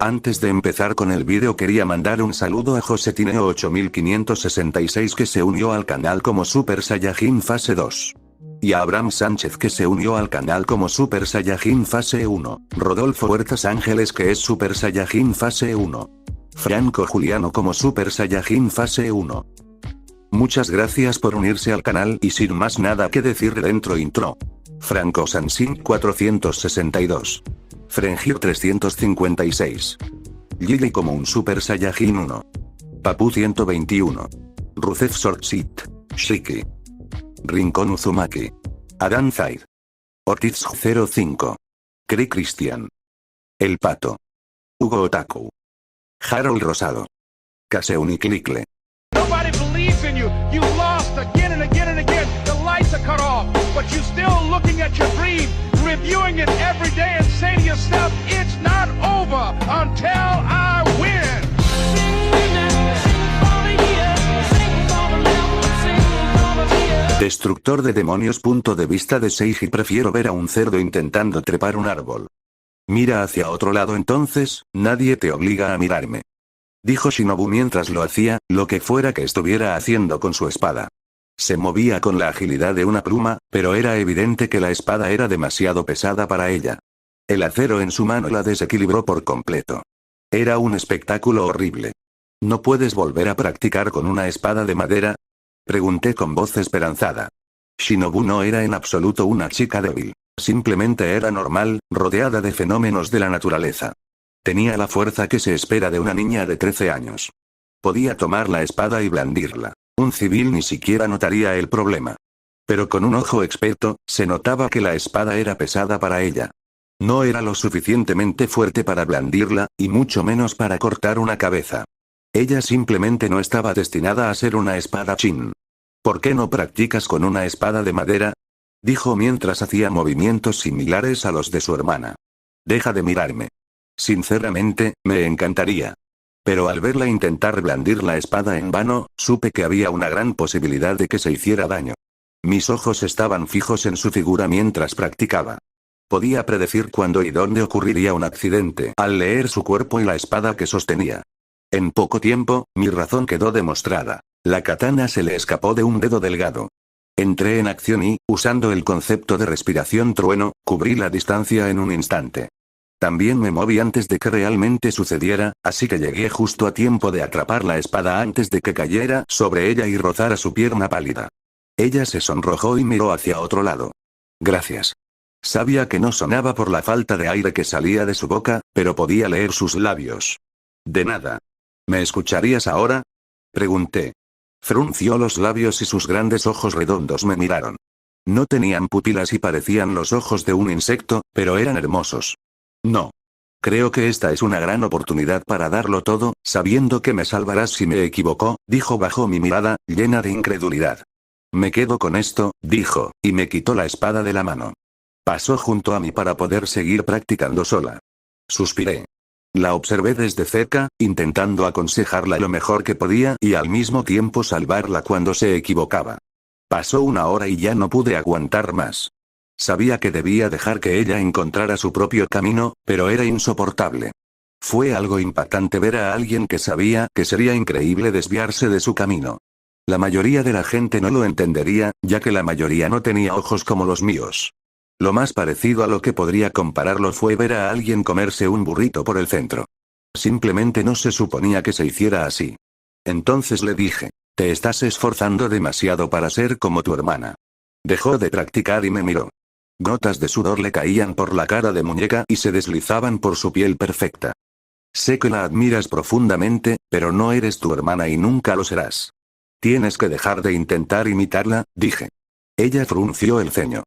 Antes de empezar con el vídeo quería mandar un saludo a Josetineo 8566 que se unió al canal como Super Saiyajin Fase 2. Y a Abraham Sánchez que se unió al canal como Super Saiyajin Fase 1, Rodolfo Huertas Ángeles que es Super Saiyajin Fase 1. Franco Juliano como Super Saiyajin Fase 1. Muchas gracias por unirse al canal y sin más nada que decir dentro intro. Franco Sansin 462. Frengir 356. Lily como un Super Saiyajin 1. Papu 121. Rusev Sortsit. Shiki. Rincón Uzumaki. Adán Zaid. Ortiz 05. Cri Cristian. El Pato. Hugo Otaku. Harold Rosado. Caseuniklikle. Nobody believes in you. You lost again and again and again. The lights are cut off, but you're still looking at your dream, reviewing it every day and say to yourself, it's not over until I win. Destructor de demonios. Punto de vista de Seiji. Prefiero ver a un cerdo intentando trepar un árbol. Mira hacia otro lado entonces, nadie te obliga a mirarme. Dijo Shinobu mientras lo hacía, lo que fuera que estuviera haciendo con su espada. Se movía con la agilidad de una pluma, pero era evidente que la espada era demasiado pesada para ella. El acero en su mano la desequilibró por completo. Era un espectáculo horrible. ¿No puedes volver a practicar con una espada de madera? Pregunté con voz esperanzada. Shinobu no era en absoluto una chica débil. Simplemente era normal, rodeada de fenómenos de la naturaleza. Tenía la fuerza que se espera de una niña de 13 años. Podía tomar la espada y blandirla. Un civil ni siquiera notaría el problema. Pero con un ojo experto, se notaba que la espada era pesada para ella. No era lo suficientemente fuerte para blandirla, y mucho menos para cortar una cabeza. Ella simplemente no estaba destinada a ser una espadachín. ¿Por qué no practicas con una espada de madera? Dijo mientras hacía movimientos similares a los de su hermana. Deja de mirarme. Sinceramente, me encantaría. Pero al verla intentar blandir la espada en vano, supe que había una gran posibilidad de que se hiciera daño. Mis ojos estaban fijos en su figura mientras practicaba. Podía predecir cuándo y dónde ocurriría un accidente al leer su cuerpo y la espada que sostenía. En poco tiempo, mi razón quedó demostrada. La katana se le escapó de un dedo delgado. Entré en acción y, usando el concepto de respiración trueno, cubrí la distancia en un instante. También me moví antes de que realmente sucediera, así que llegué justo a tiempo de atrapar la espada antes de que cayera sobre ella y rozara su pierna pálida. Ella se sonrojó y miró hacia otro lado. Gracias. Sabía que no sonaba por la falta de aire que salía de su boca, pero podía leer sus labios. De nada. ¿Me escucharías ahora? Pregunté. Frunció los labios y sus grandes ojos redondos me miraron. No tenían pupilas y parecían los ojos de un insecto, pero eran hermosos. No. Creo que esta es una gran oportunidad para darlo todo, sabiendo que me salvarás si me equivoco, dijo bajo mi mirada, llena de incredulidad. Me quedo con esto, dijo, y me quitó la espada de la mano. Pasó junto a mí para poder seguir practicando sola. Suspiré. La observé desde cerca, intentando aconsejarla lo mejor que podía y al mismo tiempo salvarla cuando se equivocaba. Pasó una hora y ya no pude aguantar más. Sabía que debía dejar que ella encontrara su propio camino, pero era insoportable. Fue algo impactante ver a alguien que sabía que sería increíble desviarse de su camino. La mayoría de la gente no lo entendería, ya que la mayoría no tenía ojos como los míos. Lo más parecido a lo que podría compararlo fue ver a alguien comerse un burrito por el centro. Simplemente no se suponía que se hiciera así. Entonces le dije, te estás esforzando demasiado para ser como tu hermana. Dejó de practicar y me miró. Gotas de sudor le caían por la cara de muñeca y se deslizaban por su piel perfecta. Sé que la admiras profundamente, pero no eres tu hermana y nunca lo serás. Tienes que dejar de intentar imitarla, dije. Ella frunció el ceño.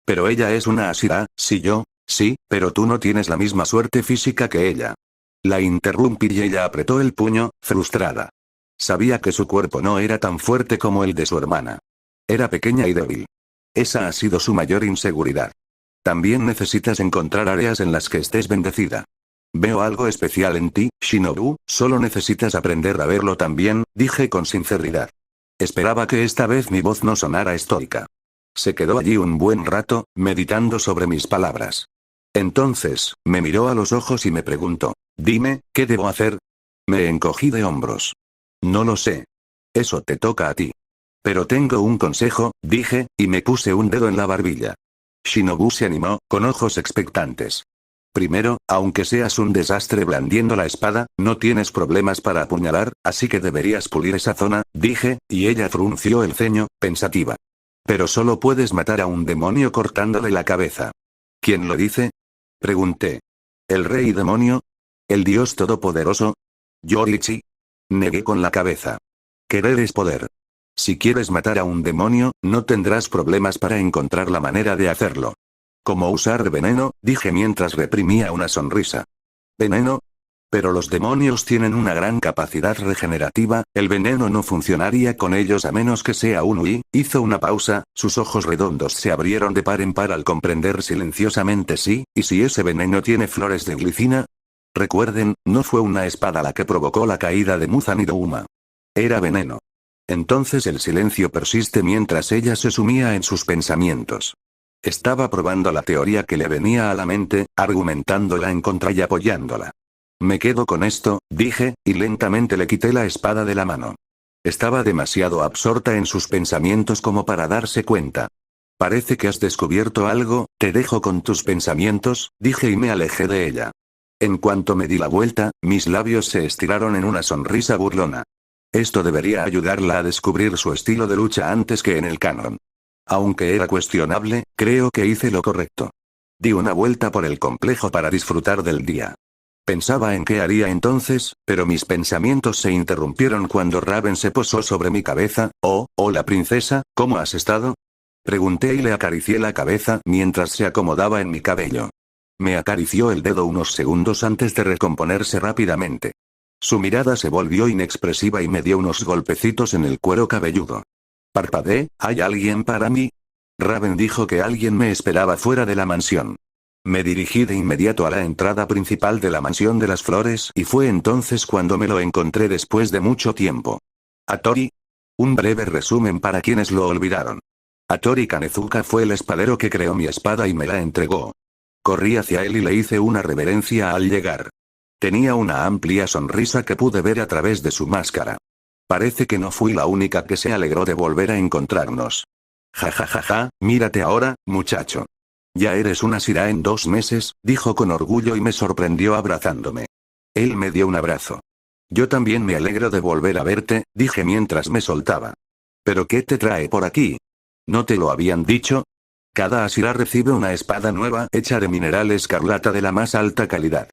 Pero ella es una Ashira, sí yo, sí, pero tú no tienes la misma suerte física que ella. La interrumpí y ella apretó el puño, frustrada. Sabía que su cuerpo no era tan fuerte como el de su hermana. Era pequeña y débil. Esa ha sido su mayor inseguridad. También necesitas encontrar áreas en las que estés bendecida. Veo algo especial en ti, Shinobu, solo necesitas aprender a verlo también, dije con sinceridad. Esperaba que esta vez mi voz no sonara estoica. Se quedó allí un buen rato, meditando sobre mis palabras. Entonces, me miró a los ojos y me preguntó. Dime, ¿qué debo hacer? Me encogí de hombros. No lo sé. Eso te toca a ti. Pero tengo un consejo, dije, y me puse un dedo en la barbilla. Shinobu se animó, con ojos expectantes. Primero, aunque seas un desastre blandiendo la espada, no tienes problemas para apuñalar, así que deberías pulir esa zona, dije, y ella frunció el ceño, pensativa. Pero solo puedes matar a un demonio cortándole la cabeza. ¿Quién lo dice? Pregunté. ¿El rey demonio? ¿El dios todopoderoso? Yorichi. Negué con la cabeza. Querer es poder. Si quieres matar a un demonio, no tendrás problemas para encontrar la manera de hacerlo. ¿Cómo usar veneno? Dije mientras reprimía una sonrisa. ¿Veneno? Pero los demonios tienen una gran capacidad regenerativa, el veneno no funcionaría con ellos a menos que sea un Ui. Hizo una pausa, sus ojos redondos se abrieron de par en par al comprender silenciosamente sí, ¿y si ese veneno tiene flores de glicina? Recuerden, no fue una espada la que provocó la caída de Muzan y Douma. Era veneno. Entonces el silencio persiste mientras ella se sumía en sus pensamientos. Estaba probando la teoría que le venía a la mente, argumentándola en contra y apoyándola. Me quedo con esto, dije, y lentamente le quité la espada de la mano. Estaba demasiado absorta en sus pensamientos como para darse cuenta. Parece que has descubierto algo, te dejo con tus pensamientos, dije y me alejé de ella. En cuanto me di la vuelta, mis labios se estiraron en una sonrisa burlona. Esto debería ayudarla a descubrir su estilo de lucha antes que en el canon. Aunque era cuestionable, creo que hice lo correcto. Di una vuelta por el complejo para disfrutar del día. Pensaba en qué haría entonces, pero mis pensamientos se interrumpieron cuando Raven se posó sobre mi cabeza. Oh, hola princesa, ¿cómo has estado? Pregunté y le acaricié la cabeza mientras se acomodaba en mi cabello. Me acarició el dedo unos segundos antes de recomponerse rápidamente. Su mirada se volvió inexpresiva y me dio unos golpecitos en el cuero cabelludo. Parpadeé, ¿hay alguien para mí? Raven dijo que alguien me esperaba fuera de la mansión. Me dirigí de inmediato a la entrada principal de la mansión de las flores y fue entonces cuando me lo encontré después de mucho tiempo. Hattori. Un breve resumen para quienes lo olvidaron. Hattori Kanezuka fue el espadero que creó mi espada y me la entregó. Corrí hacia él y le hice una reverencia al llegar. Tenía una amplia sonrisa que pude ver a través de su máscara. Parece que no fui la única que se alegró de volver a encontrarnos. Ja ja ja ja, mírate ahora, muchacho. Ya eres una Sira en 2 meses, dijo con orgullo y me sorprendió abrazándome. Él me dio un abrazo. Yo también me alegro de volver a verte, dije mientras me soltaba. ¿Pero qué te trae por aquí? ¿No te lo habían dicho? Cada Asira recibe una espada nueva hecha de mineral escarlata de la más alta calidad.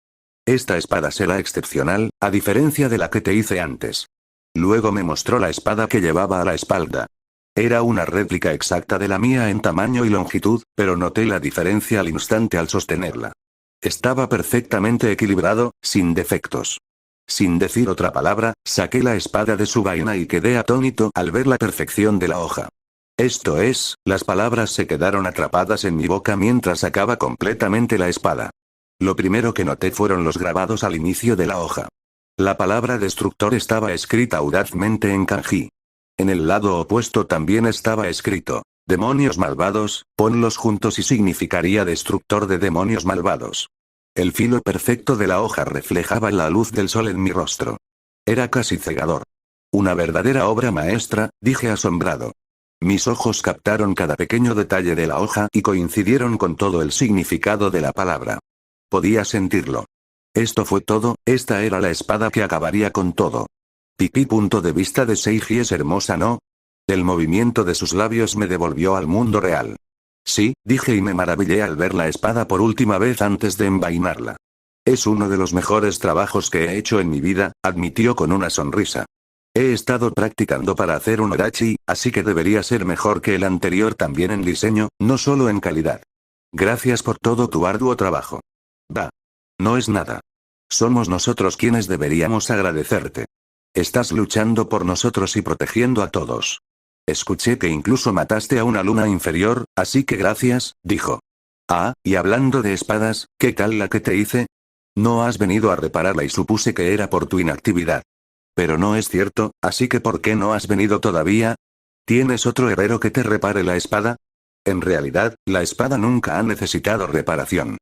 Esta espada será excepcional, a diferencia de la que te hice antes. Luego me mostró la espada que llevaba a la espalda. Era una réplica exacta de la mía en tamaño y longitud, pero noté la diferencia al instante al sostenerla. Estaba perfectamente equilibrado, sin defectos. Sin decir otra palabra, saqué la espada de su vaina y quedé atónito al ver la perfección de la hoja. Esto es, las palabras se quedaron atrapadas en mi boca mientras sacaba completamente la espada. Lo primero que noté fueron los grabados al inicio de la hoja. La palabra destructor estaba escrita audazmente en kanji. En el lado opuesto también estaba escrito, demonios malvados, ponlos juntos y significaría destructor de demonios malvados. El filo perfecto de la hoja reflejaba la luz del sol en mi rostro. Era casi cegador. Una verdadera obra maestra, dije asombrado. Mis ojos captaron cada pequeño detalle de la hoja y coincidieron con todo el significado de la palabra. Podía sentirlo. Esto fue todo, esta era la espada que acabaría con todo. Punto de vista de Seiji es hermosa, ¿no? El movimiento de sus labios me devolvió al mundo real. Sí, dije y me maravillé al ver la espada por última vez antes de envainarla. Es uno de los mejores trabajos que he hecho en mi vida, admitió con una sonrisa. He estado practicando para hacer un Orochi, así que debería ser mejor que el anterior también en diseño, no solo en calidad. Gracias por todo tu arduo trabajo. Va. No es nada. Somos nosotros quienes deberíamos agradecerte. Estás luchando por nosotros y protegiendo a todos. Escuché que incluso mataste a una luna inferior, así que gracias, dijo. Ah, y hablando de espadas, ¿qué tal la que te hice? No has venido a repararla y supuse que era por tu inactividad. Pero no es cierto, así que ¿por qué no has venido todavía? ¿Tienes otro herrero que te repare la espada? En realidad, la espada nunca ha necesitado reparación.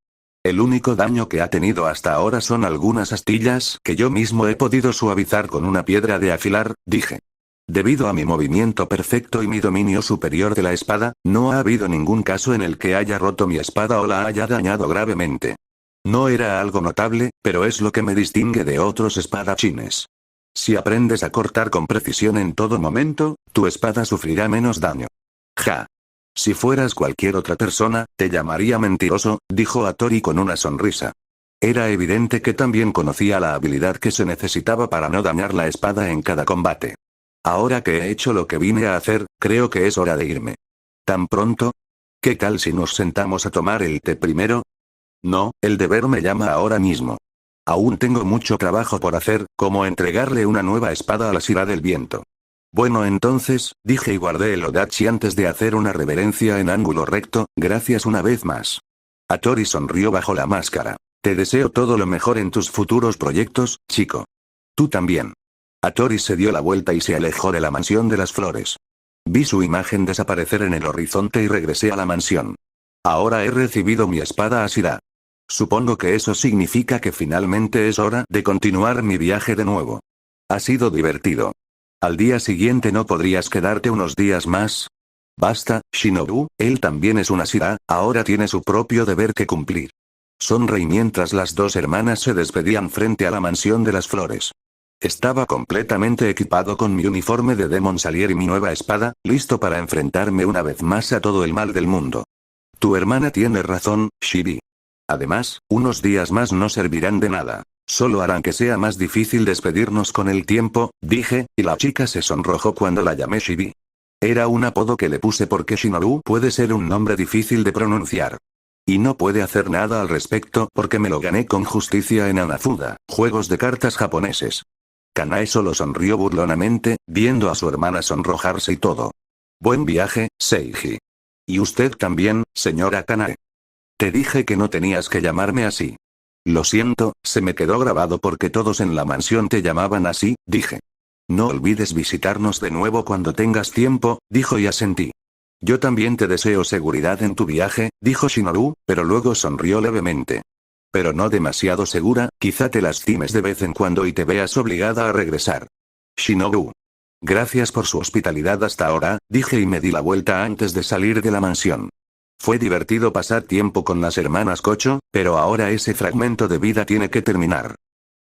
El único daño que ha tenido hasta ahora son algunas astillas que yo mismo he podido suavizar con una piedra de afilar, dije. Debido a mi movimiento perfecto y mi dominio superior de la espada, no ha habido ningún caso en el que haya roto mi espada o la haya dañado gravemente. No era algo notable, pero es lo que me distingue de otros espadachines. Si aprendes a cortar con precisión en todo momento, tu espada sufrirá menos daño. Ja. Si fueras cualquier otra persona, te llamaría mentiroso, dijo Hattori con una sonrisa. Era evidente que también conocía la habilidad que se necesitaba para no dañar la espada en cada combate. Ahora que he hecho lo que vine a hacer, creo que es hora de irme. ¿Tan pronto? ¿Qué tal si nos sentamos a tomar el té primero? No, el deber me llama ahora mismo. Aún tengo mucho trabajo por hacer, como entregarle una nueva espada a la Sira del Viento. Bueno entonces, dije y guardé el odachi antes de hacer una reverencia en ángulo recto, gracias una vez más. Hattori sonrió bajo la máscara. Te deseo todo lo mejor en tus futuros proyectos, chico. Tú también. Hattori se dio la vuelta y se alejó de la mansión de las flores. Vi su imagen desaparecer en el horizonte y regresé a la mansión. Ahora he recibido mi espada Ashira. Supongo que eso significa que finalmente es hora de continuar mi viaje de nuevo. Ha sido divertido. ¿Al día siguiente no podrías quedarte unos días más? Basta, Shinobu, él también es una Ashira, ahora tiene su propio deber que cumplir. Sonreí mientras las dos hermanas se despedían frente a la mansión de las flores. Estaba completamente equipado con mi uniforme de Demon Slayer y mi nueva espada, listo para enfrentarme una vez más a todo el mal del mundo. Tu hermana tiene razón, Shibi. Además, unos días más no servirán de nada. Solo harán que sea más difícil despedirnos con el tiempo, dije, y la chica se sonrojó cuando la llamé Shibi. Era un apodo que le puse porque Shinobu puede ser un nombre difícil de pronunciar. Y no puede hacer nada al respecto porque me lo gané con justicia en Hanafuda, juegos de cartas japoneses. Kanae solo sonrió burlonamente, viendo a su hermana sonrojarse y todo. Buen viaje, Seiji. Y usted también, señora Kanae. Te dije que no tenías que llamarme así. Lo siento, se me quedó grabado porque todos en la mansión te llamaban así, dije. No olvides visitarnos de nuevo cuando tengas tiempo, dijo y asentí. Yo también te deseo seguridad en tu viaje, dijo Shinobu, pero luego sonrió levemente. Pero no demasiado segura, quizá te lastimes de vez en cuando y te veas obligada a regresar. Shinobu. Gracias por su hospitalidad hasta ahora, dije y me di la vuelta antes de salir de la mansión. Fue divertido pasar tiempo con las hermanas Kocho, pero ahora ese fragmento de vida tiene que terminar.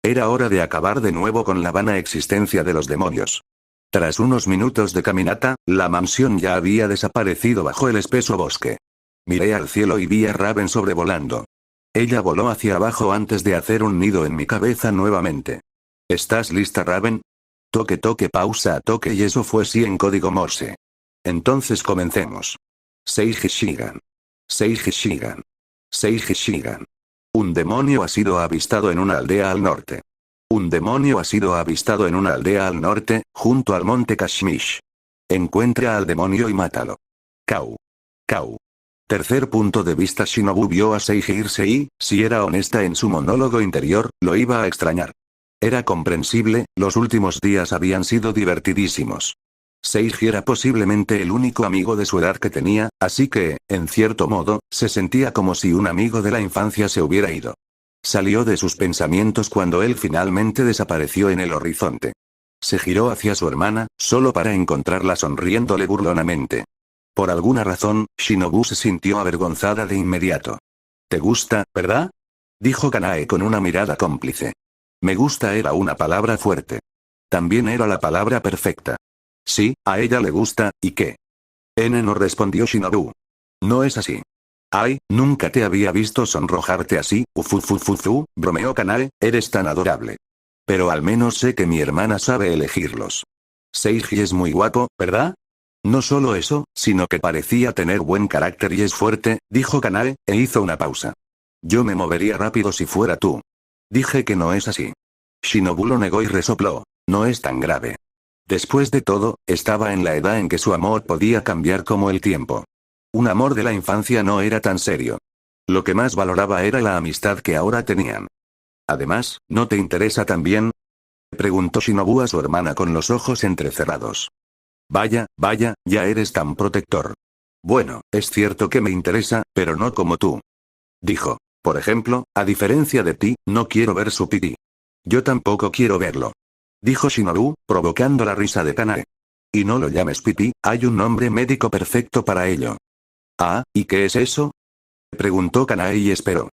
Era hora de acabar de nuevo con la vana existencia de los demonios. Tras unos minutos de caminata, la mansión ya había desaparecido bajo el espeso bosque. Miré al cielo y vi a Raven sobrevolando. Ella voló hacia abajo antes de hacer un nido en mi cabeza nuevamente. ¿Estás lista, Raven? Toque toque pausa toque y eso fue sí en código Morse. Entonces comencemos. Seiji Shigan. Seiji Shigan. Seiji Shigan. Un demonio ha sido avistado en una aldea al norte. Un demonio ha sido avistado en una aldea al norte, junto al monte Kashmish. Encuentra al demonio y mátalo. Kau. Kau. Tercer punto de vista. Shinobu vio a Seiji irse y, si era honesta en su monólogo interior, lo iba a extrañar. Era comprensible, los últimos días habían sido divertidísimos. Seiji era posiblemente el único amigo de su edad que tenía, así que, en cierto modo, se sentía como si un amigo de la infancia se hubiera ido. Salió de sus pensamientos cuando él finalmente desapareció en el horizonte. Se giró hacia su hermana, solo para encontrarla sonriéndole burlonamente. Por alguna razón, Shinobu se sintió avergonzada de inmediato. ¿Te gusta, verdad? Dijo Kanae con una mirada cómplice. Me gusta era una palabra fuerte. También era la palabra perfecta. Sí, a ella le gusta, ¿y qué? No respondió Shinobu. No es así. Ay, nunca te había visto sonrojarte así, ufufufufu, bromeó Kanae, eres tan adorable. Pero al menos sé que mi hermana sabe elegirlos. Seiji es muy guapo, ¿verdad? No solo eso, sino que parecía tener buen carácter y es fuerte, dijo Kanae, e hizo una pausa. Yo me movería rápido si fuera tú. Dije que no es así. Shinobu lo negó y resopló. No es tan grave. Después de todo, estaba en la edad en que su amor podía cambiar como el tiempo. Un amor de la infancia no era tan serio. Lo que más valoraba era la amistad que ahora tenían. Además, ¿no te interesa también? Preguntó Shinobu a su hermana con los ojos entrecerrados. Vaya, vaya, ya eres tan protector. Bueno, es cierto que me interesa, pero no como tú. Dijo. Por ejemplo, a diferencia de ti, no quiero ver su pipí. Yo tampoco quiero verlo. Dijo Shinobu, provocando la risa de Kanae. Y no lo llames pipí, hay un nombre médico perfecto para ello. Ah, ¿y qué es eso? Preguntó Kanae y esperó.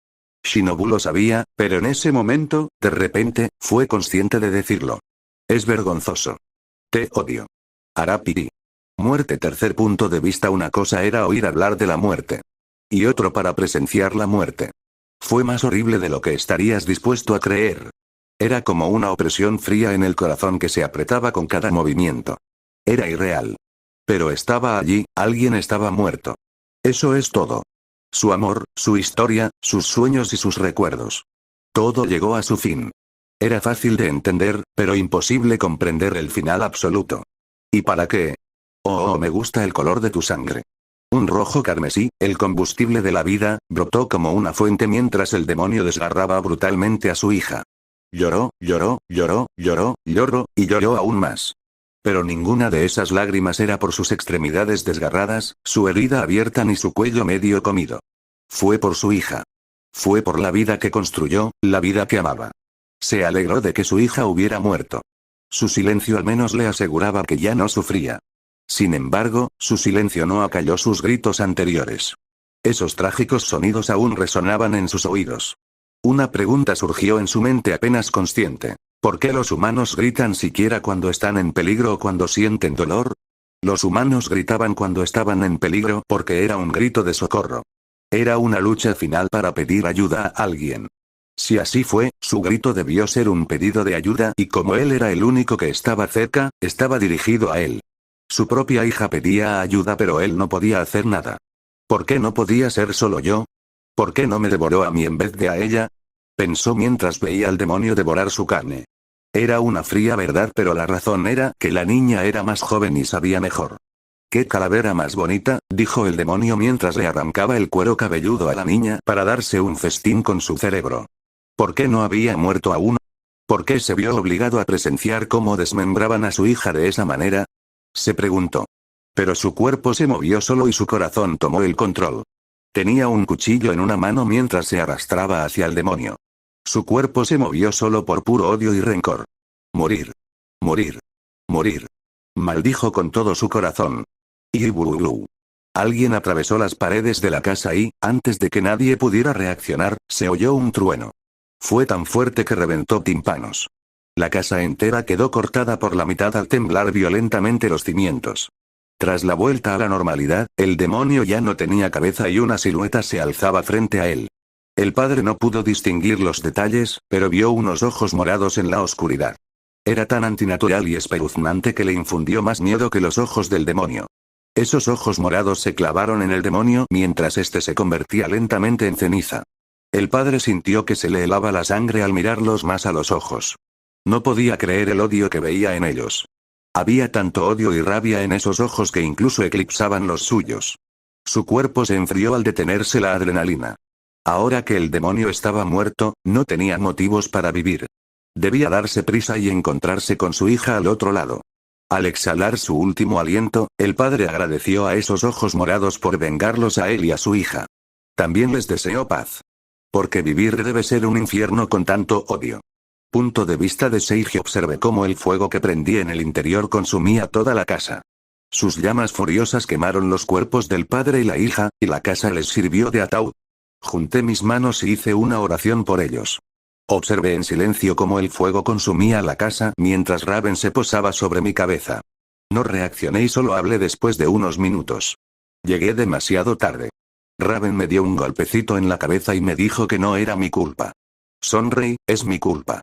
Shinobu lo sabía, pero en ese momento, de repente, fue consciente de decirlo. Es vergonzoso. Te odio. Hará pipí. Muerte. Tercer punto de vista. Una cosa era oír hablar de la muerte. Y otro para presenciar la muerte. Fue más horrible de lo que estarías dispuesto a creer. Era como una opresión fría en el corazón que se apretaba con cada movimiento. Era irreal. Pero estaba allí, alguien estaba muerto. Eso es todo. Su amor, su historia, sus sueños y sus recuerdos. Todo llegó a su fin. Era fácil de entender, pero imposible comprender el final absoluto. ¿Y para qué? Oh, me gusta el color de tu sangre. Un rojo carmesí, el combustible de la vida, brotó como una fuente mientras el demonio desgarraba brutalmente a su hija. Lloró, lloró, lloró, lloró, lloró, y lloró aún más. Pero ninguna de esas lágrimas era por sus extremidades desgarradas, su herida abierta ni su cuello medio comido. Fue por su hija. Fue por la vida que construyó, la vida que amaba. Se alegró de que su hija hubiera muerto. Su silencio al menos le aseguraba que ya no sufría. Sin embargo, su silencio no acalló sus gritos anteriores. Esos trágicos sonidos aún resonaban en sus oídos. Una pregunta surgió en su mente apenas consciente. ¿Por qué los humanos gritan siquiera cuando están en peligro o cuando sienten dolor? Los humanos gritaban cuando estaban en peligro porque era un grito de socorro. Era una lucha final para pedir ayuda a alguien. Si así fue, su grito debió ser un pedido de ayuda y como él era el único que estaba cerca, estaba dirigido a él. Su propia hija pedía ayuda pero él no podía hacer nada. ¿Por qué no podía ser solo yo? ¿Por qué no me devoró a mí en vez de a ella? Pensó mientras veía al demonio devorar su carne. Era una fría verdad pero la razón era que la niña era más joven y sabía mejor. ¡Qué calavera más bonita!, dijo el demonio mientras le arrancaba el cuero cabelludo a la niña para darse un festín con su cerebro. ¿Por qué no había muerto aún? ¿Por qué se vio obligado a presenciar cómo desmembraban a su hija de esa manera? Se preguntó. Pero su cuerpo se movió solo y su corazón tomó el control. Tenía un cuchillo en una mano mientras se arrastraba hacia el demonio. Su cuerpo se movió solo por puro odio y rencor. Morir. Morir. Morir. Maldijo con todo su corazón. Y bululú. Alguien atravesó las paredes de la casa y, antes de que nadie pudiera reaccionar, se oyó un trueno. Fue tan fuerte que reventó tímpanos. La casa entera quedó cortada por la mitad al temblar violentamente los cimientos. Tras la vuelta a la normalidad, el demonio ya no tenía cabeza y una silueta se alzaba frente a él. El padre no pudo distinguir los detalles, pero vio unos ojos morados en la oscuridad. Era tan antinatural y espeluznante que le infundió más miedo que los ojos del demonio. Esos ojos morados se clavaron en el demonio mientras éste se convertía lentamente en ceniza. El padre sintió que se le helaba la sangre al mirarlos más a los ojos. No podía creer el odio que veía en ellos. Había tanto odio y rabia en esos ojos que incluso eclipsaban los suyos. Su cuerpo se enfrió al detenerse la adrenalina. Ahora que el demonio estaba muerto, no tenía motivos para vivir. Debía darse prisa y encontrarse con su hija al otro lado. Al exhalar su último aliento, el padre agradeció a esos ojos morados por vengarlos a él y a su hija. También les deseó paz. Porque vivir debe ser un infierno con tanto odio. Punto de vista de Seiji. Observé cómo el fuego que prendía en el interior consumía toda la casa. Sus llamas furiosas quemaron los cuerpos del padre y la hija, y la casa les sirvió de ataúd. Junté mis manos y hice una oración por ellos. Observé en silencio cómo el fuego consumía la casa mientras Raven se posaba sobre mi cabeza. No reaccioné y solo hablé después de unos minutos. Llegué demasiado tarde. Raven me dio un golpecito en la cabeza y me dijo que no era mi culpa. Sonreí, es mi culpa.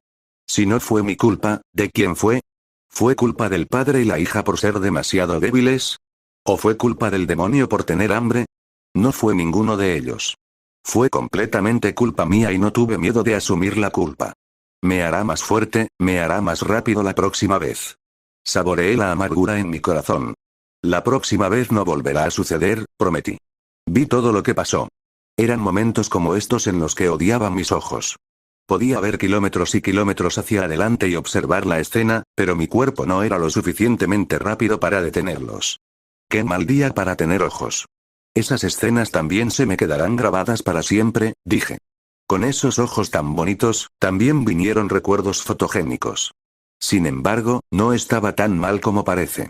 Si no fue mi culpa, ¿de quién fue? ¿Fue culpa del padre y la hija por ser demasiado débiles? ¿O fue culpa del demonio por tener hambre? No fue ninguno de ellos. Fue completamente culpa mía y no tuve miedo de asumir la culpa. Me hará más fuerte, me hará más rápido la próxima vez. Saboreé la amargura en mi corazón. La próxima vez no volverá a suceder, prometí. Vi todo lo que pasó. Eran momentos como estos en los que odiaba mis ojos. Podía ver kilómetros y kilómetros hacia adelante y observar la escena, pero mi cuerpo no era lo suficientemente rápido para detenerlos. Qué mal día para tener ojos. Esas escenas también se me quedarán grabadas para siempre, dije. Con esos ojos tan bonitos, también vinieron recuerdos fotogénicos. Sin embargo, no estaba tan mal como parece.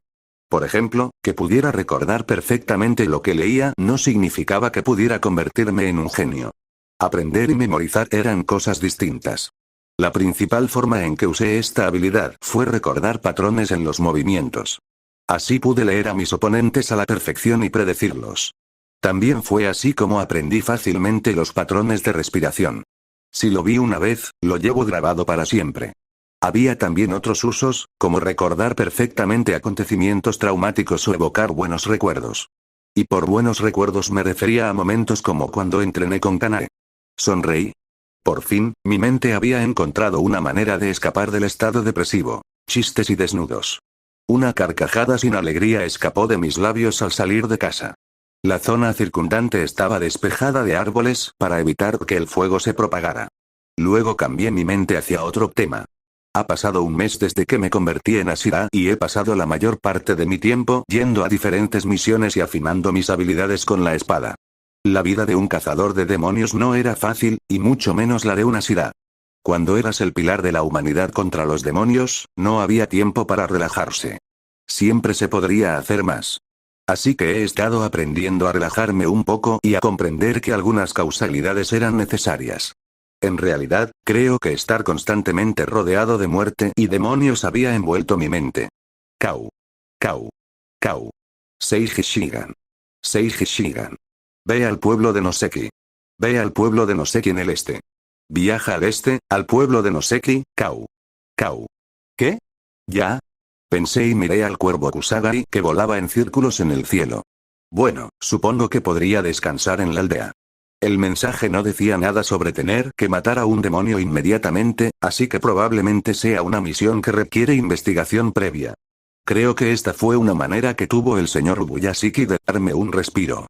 Por ejemplo, que pudiera recordar perfectamente lo que leía no significaba que pudiera convertirme en un genio. Aprender y memorizar eran cosas distintas. La principal forma en que usé esta habilidad fue recordar patrones en los movimientos. Así pude leer a mis oponentes a la perfección y predecirlos. También fue así como aprendí fácilmente los patrones de respiración. Si lo vi una vez, lo llevo grabado para siempre. Había también otros usos, como recordar perfectamente acontecimientos traumáticos o evocar buenos recuerdos. Y por buenos recuerdos me refería a momentos como cuando entrené con Kanae. Sonreí. Por fin, mi mente había encontrado una manera de escapar del estado depresivo. Chistes y desnudos. Una carcajada sin alegría escapó de mis labios al salir de casa. La zona circundante estaba despejada de árboles para evitar que el fuego se propagara. Luego cambié mi mente hacia otro tema. Ha pasado un mes desde que me convertí en Asira y he pasado la mayor parte de mi tiempo yendo a diferentes misiones y afinando mis habilidades con la espada. La vida de un cazador de demonios no era fácil, y mucho menos la de un Asira. Cuando eras el pilar de la humanidad contra los demonios, no había tiempo para relajarse. Siempre se podría hacer más. Así que he estado aprendiendo a relajarme un poco y a comprender que algunas causalidades eran necesarias. En realidad, creo que estar constantemente rodeado de muerte y demonios había envuelto mi mente. Kau. Kau. Kau. Seiji Shigan. Seiji Shigan. Ve al pueblo de Noseki. Ve al pueblo de Noseki en el este. Viaja al este, al pueblo de Noseki, Kau. Kau. ¿Qué? ¿Ya? Pensé y miré al cuervo Kusagari que volaba en círculos en el cielo. Bueno, supongo que podría descansar en la aldea. El mensaje no decía nada sobre tener que matar a un demonio inmediatamente, así que probablemente sea una misión que requiere investigación previa. Creo que esta fue una manera que tuvo el señor Ubuyashiki de darme un respiro.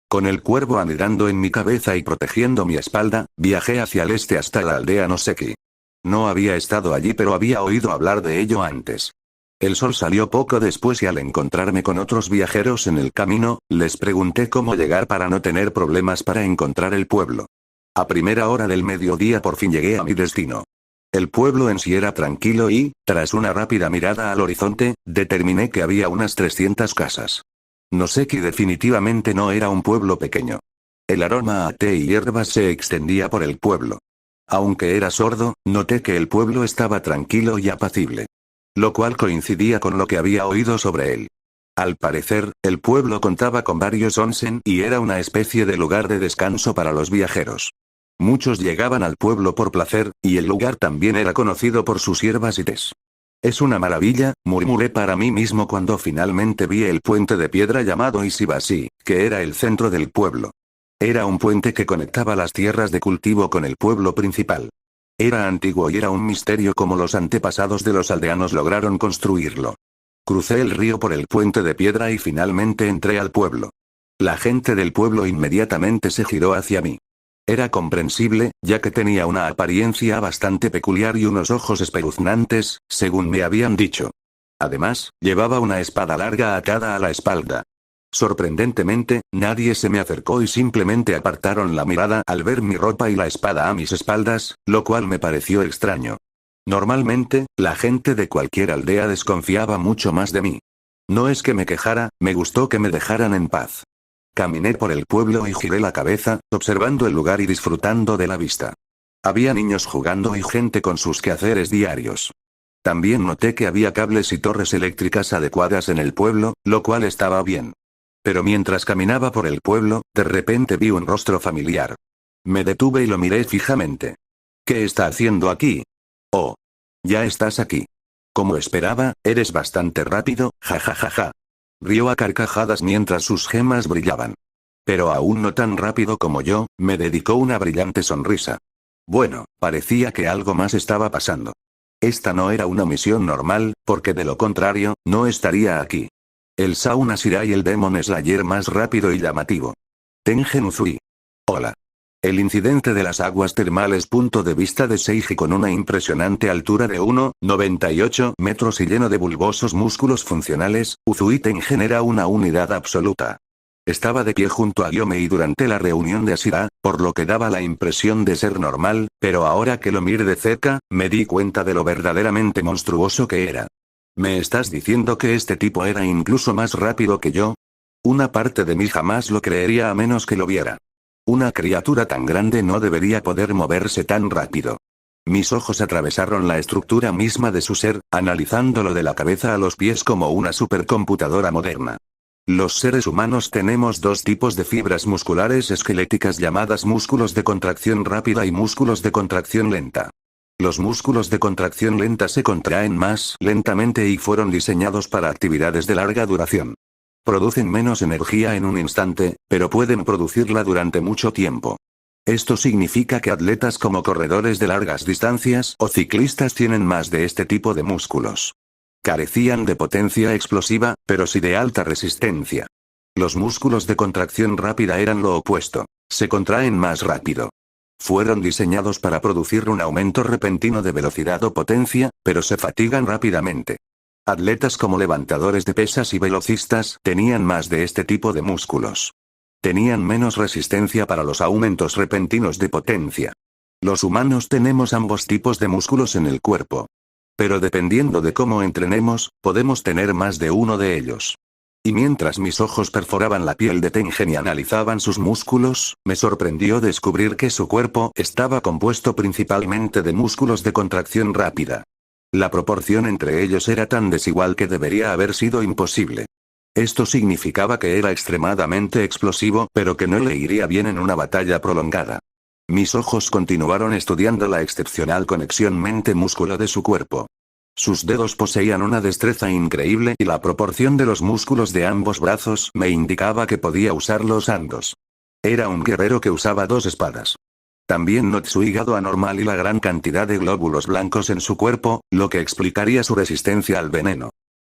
Con el cuervo anidando en mi cabeza y protegiendo mi espalda, viajé hacia el este hasta la aldea Noseki. No había estado allí pero había oído hablar de ello antes. El sol salió poco después y al encontrarme con otros viajeros en el camino, les pregunté cómo llegar para no tener problemas para encontrar el pueblo. A primera hora del mediodía por fin llegué a mi destino. El pueblo en sí era tranquilo y, tras una rápida mirada al horizonte, determiné que había unas 300 casas. Noseki definitivamente no era un pueblo pequeño. El aroma a té y hierbas se extendía por el pueblo. Aunque era sordo, noté que el pueblo estaba tranquilo y apacible. Lo cual coincidía con lo que había oído sobre él. Al parecer, el pueblo contaba con varios onsen y era una especie de lugar de descanso para los viajeros. Muchos llegaban al pueblo por placer, y el lugar también era conocido por sus hierbas y tés. Es una maravilla, murmuré para mí mismo cuando finalmente vi el puente de piedra llamado Ishibashi, que era el centro del pueblo. Era un puente que conectaba las tierras de cultivo con el pueblo principal. Era antiguo y era un misterio cómo los antepasados de los aldeanos lograron construirlo. Crucé el río por el puente de piedra y finalmente entré al pueblo. La gente del pueblo inmediatamente se giró hacia mí. Era comprensible, ya que tenía una apariencia bastante peculiar y unos ojos espeluznantes, según me habían dicho. Además, llevaba una espada larga atada a la espalda. Sorprendentemente, nadie se me acercó y simplemente apartaron la mirada al ver mi ropa y la espada a mis espaldas, lo cual me pareció extraño. Normalmente, la gente de cualquier aldea desconfiaba mucho más de mí. No es que me quejara, me gustó que me dejaran en paz. Caminé por el pueblo y giré la cabeza, observando el lugar y disfrutando de la vista. Había niños jugando y gente con sus quehaceres diarios. También noté que había cables y torres eléctricas adecuadas en el pueblo, lo cual estaba bien. Pero mientras caminaba por el pueblo, de repente vi un rostro familiar. Me detuve y lo miré fijamente. ¿Qué está haciendo aquí? Oh. Ya estás aquí. Como esperaba, eres bastante rápido, jajajaja. Rió a carcajadas mientras sus gemas brillaban. Pero aún no tan rápido como yo, me dedicó una brillante sonrisa. Bueno, parecía que algo más estaba pasando. Esta no era una misión normal, porque de lo contrario, no estaría aquí. El Sauna Shirai el Demon Slayer más rápido y llamativo. Tengen Uzui. Hola. El incidente de las aguas termales. Punto de vista de Seiji con una impresionante altura de 1,98 metros y lleno de bulbosos músculos funcionales, Uzui Tengen era una unidad absoluta. Estaba de pie junto a Gyomei durante la reunión de Ashira, por lo que daba la impresión de ser normal, pero ahora que lo miré de cerca, me di cuenta de lo verdaderamente monstruoso que era. ¿Me estás diciendo que este tipo era incluso más rápido que yo? Una parte de mí jamás lo creería a menos que lo viera. Una criatura tan grande no debería poder moverse tan rápido. Mis ojos atravesaron la estructura misma de su ser, analizándolo de la cabeza a los pies como una supercomputadora moderna. Los seres humanos tenemos dos tipos de fibras musculares esqueléticas llamadas músculos de contracción rápida y músculos de contracción lenta. Los músculos de contracción lenta se contraen más lentamente y fueron diseñados para actividades de larga duración. Producen menos energía en un instante, pero pueden producirla durante mucho tiempo. Esto significa que atletas como corredores de largas distancias o ciclistas tienen más de este tipo de músculos. Carecían de potencia explosiva, pero sí de alta resistencia. Los músculos de contracción rápida eran lo opuesto. Se contraen más rápido. Fueron diseñados para producir un aumento repentino de velocidad o potencia, pero se fatigan rápidamente. Atletas como levantadores de pesas y velocistas tenían más de este tipo de músculos. Tenían menos resistencia para los aumentos repentinos de potencia. Los humanos tenemos ambos tipos de músculos en el cuerpo. Pero dependiendo de cómo entrenemos, podemos tener más de uno de ellos. Y mientras mis ojos perforaban la piel de Tengen y analizaban sus músculos, me sorprendió descubrir que su cuerpo estaba compuesto principalmente de músculos de contracción rápida. La proporción entre ellos era tan desigual que debería haber sido imposible. Esto significaba que era extremadamente explosivo, pero que no le iría bien en una batalla prolongada. Mis ojos continuaron estudiando la excepcional conexión mente-músculo de su cuerpo. Sus dedos poseían una destreza increíble y la proporción de los músculos de ambos brazos me indicaba que podía usarlos ambos. Era un guerrero que usaba dos espadas. También notó su hígado anormal y la gran cantidad de glóbulos blancos en su cuerpo, lo que explicaría su resistencia al veneno.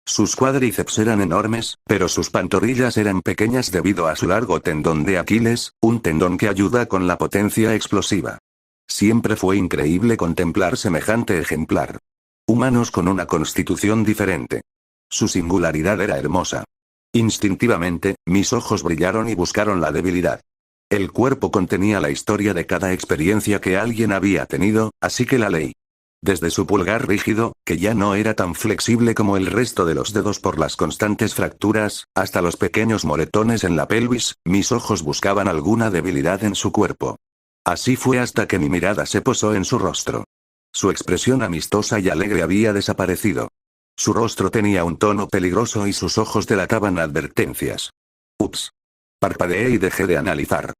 Sus cuádriceps eran enormes, pero sus pantorrillas eran pequeñas debido a su largo tendón de Aquiles, un tendón que ayuda con la potencia explosiva. Siempre fue increíble contemplar semejante ejemplar. Humanos con una constitución diferente. Su singularidad era hermosa. Instintivamente, mis ojos brillaron y buscaron la debilidad. El cuerpo contenía la historia de cada experiencia que alguien había tenido, así que la leí. Desde su pulgar rígido, que ya no era tan flexible como el resto de los dedos por las constantes fracturas, hasta los pequeños moretones en la pelvis, mis ojos buscaban alguna debilidad en su cuerpo. Así fue hasta que mi mirada se posó en su rostro. Su expresión amistosa y alegre había desaparecido. Su rostro tenía un tono peligroso y sus ojos delataban advertencias. Ups. Parpadeé y dejé de analizar.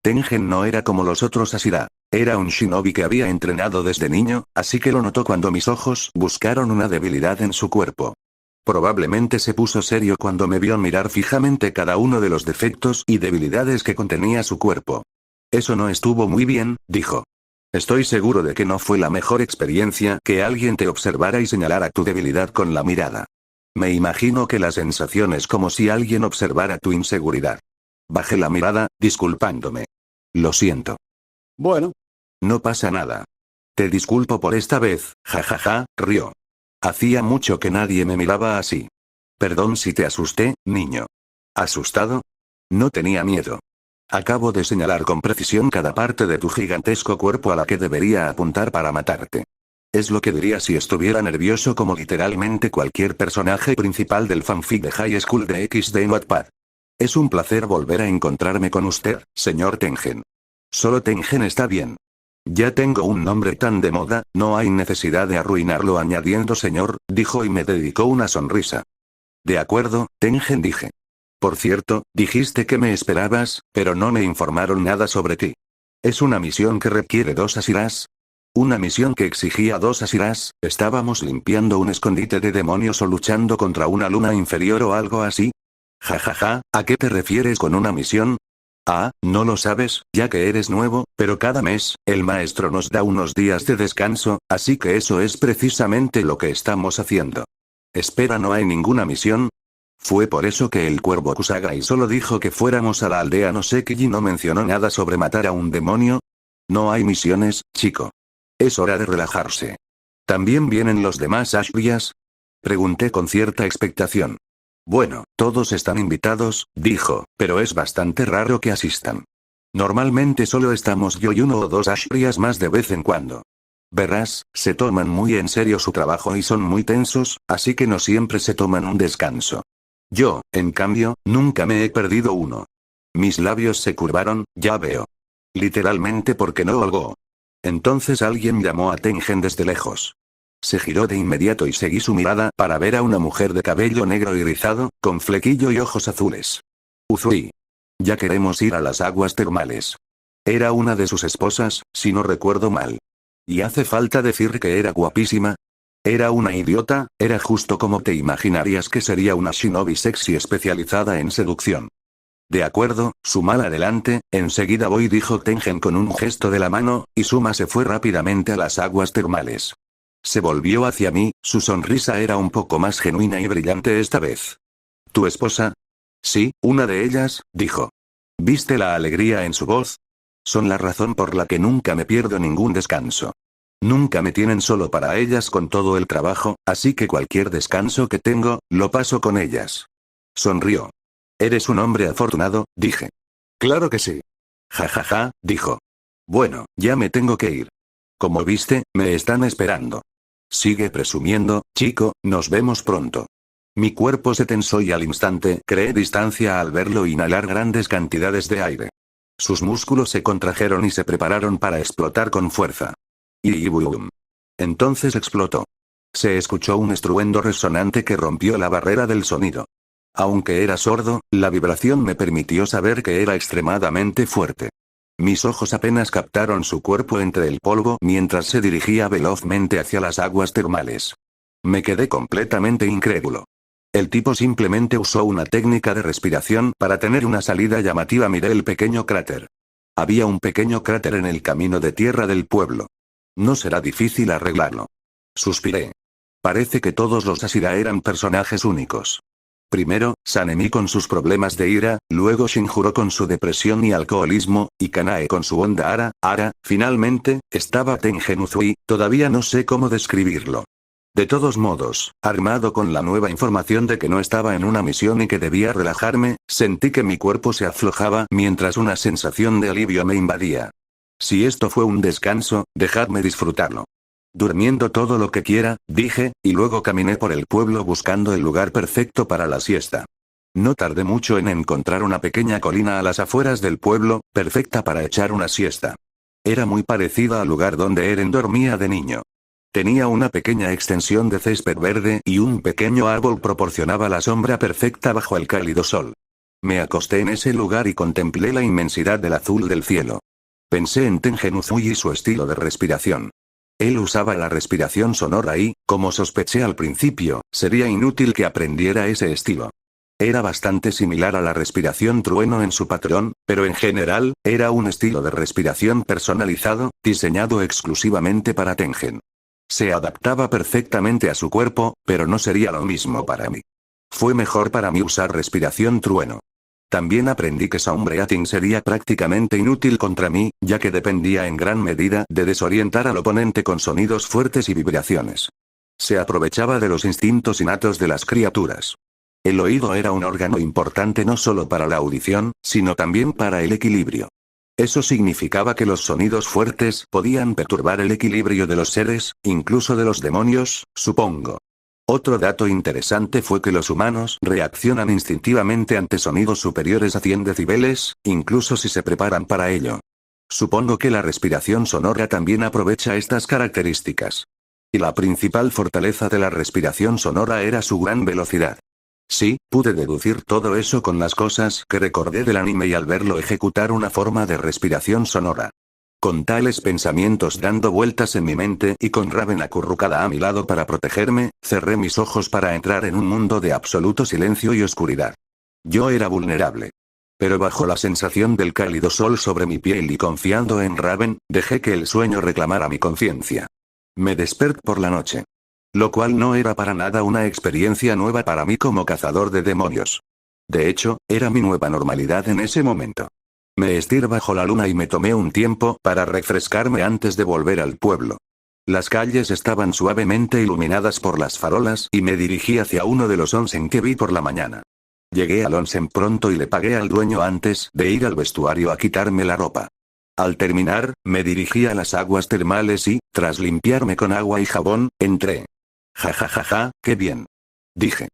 Tengen no era como los otros Ashira. Era un shinobi que había entrenado desde niño, así que lo notó cuando mis ojos buscaron una debilidad en su cuerpo. Probablemente se puso serio cuando me vio mirar fijamente cada uno de los defectos y debilidades que contenía su cuerpo. Eso no estuvo muy bien, dijo. Estoy seguro de que no fue la mejor experiencia que alguien te observara y señalara tu debilidad con la mirada. Me imagino que la sensación es como si alguien observara tu inseguridad. Bajé la mirada, disculpándome. Lo siento. Bueno. No pasa nada. Te disculpo por esta vez, jajaja, rió. Hacía mucho que nadie me miraba así. Perdón si te asusté, niño. ¿Asustado? No tenía miedo. Acabo de señalar con precisión cada parte de tu gigantesco cuerpo a la que debería apuntar para matarte. Es lo que diría si estuviera nervioso como literalmente cualquier personaje principal del fanfic de High School de XD en Wattpad. Es un placer volver a encontrarme con usted, señor Tengen. Solo Tengen está bien. Ya tengo un nombre tan de moda, no hay necesidad de arruinarlo añadiendo señor, dijo y me dedicó una sonrisa. De acuerdo, Tengen dije. Por cierto, dijiste que me esperabas, pero no me informaron nada sobre ti. ¿Es una misión que requiere 2 Ashiras? Una misión que exigía 2 Ashiras, estábamos limpiando un escondite de demonios o luchando contra una luna inferior o algo así. Jajaja, ¿a qué te refieres con una misión? Ah, no lo sabes, ya que eres nuevo, pero cada mes, el maestro nos da unos días de descanso, así que eso es precisamente lo que estamos haciendo. Espera, ¿no hay ninguna misión? Fue por eso que el cuervo Kusagai solo dijo que fuéramos a la aldea Noseki y no mencionó nada sobre matar a un demonio. No hay misiones, chico. Es hora de relajarse. ¿También vienen los demás Ashriyas? Pregunté con cierta expectación. Bueno, todos están invitados, dijo, pero es bastante raro que asistan. Normalmente solo estamos yo y uno o dos Ashrias más de vez en cuando. Verás, se toman muy en serio su trabajo y son muy tensos, así que no siempre se toman un descanso. Yo, en cambio, nunca me he perdido uno. Mis labios se curvaron, ya veo. Literalmente porque no holgó. Entonces alguien llamó a Tengen desde lejos. Se giró de inmediato y seguí su mirada para ver a una mujer de cabello negro y rizado, con flequillo y ojos azules. Uzui. Ya queremos ir a las aguas termales. Era una de sus esposas, si no recuerdo mal. ¿Y hace falta decir que era guapísima? Era una idiota, era justo como te imaginarías que sería una shinobi sexy especializada en seducción. De acuerdo, Suma adelante, enseguida voy, dijo Tengen con un gesto de la mano, y Suma se fue rápidamente a las aguas termales. Se volvió hacia mí, su sonrisa era un poco más genuina y brillante esta vez. ¿Tu esposa? Sí, una de ellas, dijo. ¿Viste la alegría en su voz? Son la razón por la que nunca me pierdo ningún descanso. Nunca me tienen solo para ellas con todo el trabajo, así que cualquier descanso que tengo, lo paso con ellas. Sonrió. Eres un hombre afortunado, dije. Claro que sí. Ja ja ja, dijo. Bueno, ya me tengo que ir. Como viste, me están esperando. Sigue presumiendo, chico, nos vemos pronto. Mi cuerpo se tensó y al instante creé distancia al verlo inhalar grandes cantidades de aire. Sus músculos se contrajeron y se prepararon para explotar con fuerza. Y boom. Entonces explotó. Se escuchó un estruendo resonante que rompió la barrera del sonido. Aunque era sordo, la vibración me permitió saber que era extremadamente fuerte. Mis ojos apenas captaron su cuerpo entre el polvo mientras se dirigía velozmente hacia las aguas termales. Me quedé completamente incrédulo. El tipo simplemente usó una técnica de respiración para tener una salida llamativa. Miré el pequeño cráter. Había un pequeño cráter en el camino de tierra del pueblo. No será difícil arreglarlo. Suspiré. Parece que todos los Ashira eran personajes únicos. Primero, Sanemi con sus problemas de ira, luego Shinjuro con su depresión y alcoholismo, y Kanae con su onda ara, finalmente, estaba Tengen Uzui, todavía no sé cómo describirlo. De todos modos, armado con la nueva información de que no estaba en una misión y que debía relajarme, sentí que mi cuerpo se aflojaba mientras una sensación de alivio me invadía. Si esto fue un descanso, dejadme disfrutarlo. Durmiendo todo lo que quiera, dije, y luego caminé por el pueblo buscando el lugar perfecto para la siesta. No tardé mucho en encontrar una pequeña colina a las afueras del pueblo, perfecta para echar una siesta. Era muy parecida al lugar donde Eren dormía de niño. Tenía una pequeña extensión de césped verde y un pequeño árbol proporcionaba la sombra perfecta bajo el cálido sol. Me acosté en ese lugar y contemplé la inmensidad del azul del cielo. Pensé en Tengen Uzui y su estilo de respiración. Él usaba la respiración sonora y, como sospeché al principio, sería inútil que aprendiera ese estilo. Era bastante similar a la respiración trueno en su patrón, pero en general, era un estilo de respiración personalizado, diseñado exclusivamente para Tengen. Se adaptaba perfectamente a su cuerpo, pero no sería lo mismo para mí. Fue mejor para mí usar respiración trueno. También aprendí que Soundbreathing sería prácticamente inútil contra mí, ya que dependía en gran medida de desorientar al oponente con sonidos fuertes y vibraciones. Se aprovechaba de los instintos innatos de las criaturas. El oído era un órgano importante no solo para la audición, sino también para el equilibrio. Eso significaba que los sonidos fuertes podían perturbar el equilibrio de los seres, incluso de los demonios, supongo. Otro dato interesante fue que los humanos reaccionan instintivamente ante sonidos superiores a 100 decibeles, incluso si se preparan para ello. Supongo que la respiración sonora también aprovecha estas características. Y la principal fortaleza de la respiración sonora era su gran velocidad. Sí, pude deducir todo eso con las cosas que recordé del anime y al verlo ejecutar una forma de respiración sonora. Con tales pensamientos dando vueltas en mi mente y con Raven acurrucada a mi lado para protegerme, cerré mis ojos para entrar en un mundo de absoluto silencio y oscuridad. Yo era vulnerable. Pero bajo la sensación del cálido sol sobre mi piel y confiando en Raven, dejé que el sueño reclamara mi conciencia. Me desperté por la noche. Lo cual no era para nada una experiencia nueva para mí como cazador de demonios. De hecho, era mi nueva normalidad en ese momento. Me estiré bajo la luna y me tomé un tiempo para refrescarme antes de volver al pueblo. Las calles estaban suavemente iluminadas por las farolas y me dirigí hacia uno de los onsen que vi por la mañana. Llegué al onsen pronto y le pagué al dueño antes de ir al vestuario a quitarme la ropa. Al terminar, me dirigí a las aguas termales y, tras limpiarme con agua y jabón, entré. Ja ja ja ja, qué bien. Dije.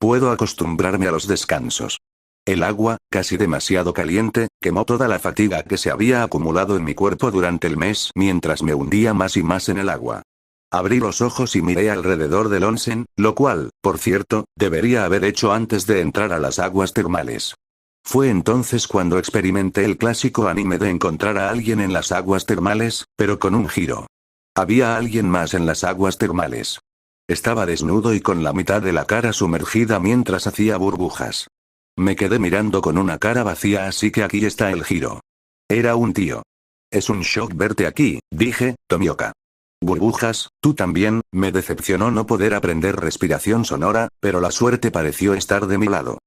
Puedo acostumbrarme a los descansos. El agua, casi demasiado caliente, quemó toda la fatiga que se había acumulado en mi cuerpo durante el mes mientras me hundía más y más en el agua. Abrí los ojos y miré alrededor del onsen, lo cual, por cierto, debería haber hecho antes de entrar a las aguas termales. Fue entonces cuando experimenté el clásico anime de encontrar a alguien en las aguas termales, pero con un giro. Había alguien más en las aguas termales. Estaba desnudo y con la mitad de la cara sumergida mientras hacía burbujas. Me quedé mirando con una cara vacía, así que aquí está el giro. Era un tío. Es un shock verte aquí, dije, Tomioka. Burbujas, tú también. Me decepcionó no poder aprender respiración sonora, pero la suerte pareció estar de mi lado.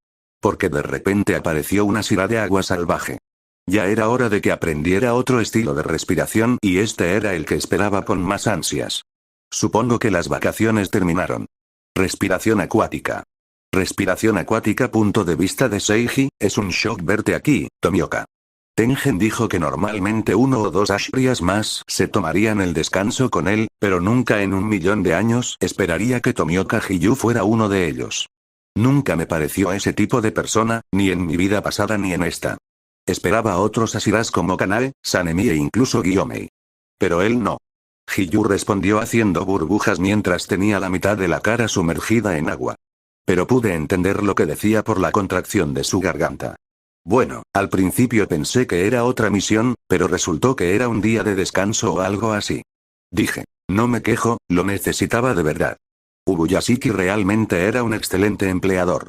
Porque de repente apareció una sira de agua salvaje. Ya era hora de que aprendiera otro estilo de respiración y este era el que esperaba con más ansias. Supongo que las vacaciones terminaron. Respiración acuática. Respiración acuática. Punto de vista de Seiji, es un shock verte aquí, Tomioka. Tengen dijo que normalmente 1 o 2 ashrias más se tomarían el descanso con él, pero nunca en 1.000.000 de años esperaría que Tomioka Hiyu fuera uno de ellos. Nunca me pareció ese tipo de persona, ni en mi vida pasada ni en esta. Esperaba a otros ashiras como Kanae, Sanemi e incluso Gyomei. Pero él no. Hiyu respondió haciendo burbujas mientras tenía la mitad de la cara sumergida en agua. Pero pude entender lo que decía por la contracción de su garganta. Bueno, al principio pensé que era otra misión, pero resultó que era un día de descanso o algo así. Dije, no me quejo, lo necesitaba de verdad. Ubuyashiki realmente era un excelente empleador.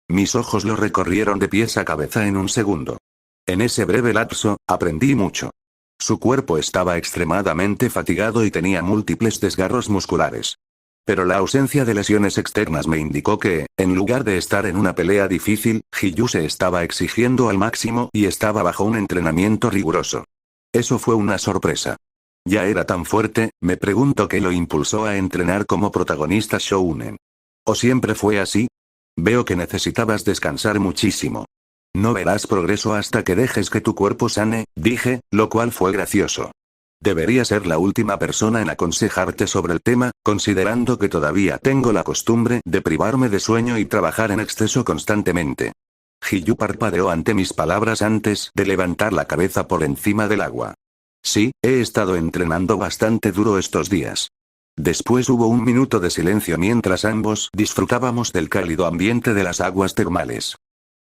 Mis ojos lo recorrieron de pies a cabeza en un segundo. En ese breve lapso, aprendí mucho. Su cuerpo estaba extremadamente fatigado y tenía múltiples desgarros musculares. Pero la ausencia de lesiones externas me indicó que, en lugar de estar en una pelea difícil, Hiyu se estaba exigiendo al máximo y estaba bajo un entrenamiento riguroso. Eso fue una sorpresa. Ya era tan fuerte, me pregunto qué lo impulsó a entrenar como protagonista shounen. ¿O siempre fue así? Veo que necesitabas descansar muchísimo. No verás progreso hasta que dejes que tu cuerpo sane, dije, lo cual fue gracioso. Debería ser la última persona en aconsejarte sobre el tema, considerando que todavía tengo la costumbre de privarme de sueño y trabajar en exceso constantemente. Hiyu parpadeó ante mis palabras antes de levantar la cabeza por encima del agua. Sí, he estado entrenando bastante duro estos días. Después hubo un minuto de silencio mientras ambos disfrutábamos del cálido ambiente de las aguas termales.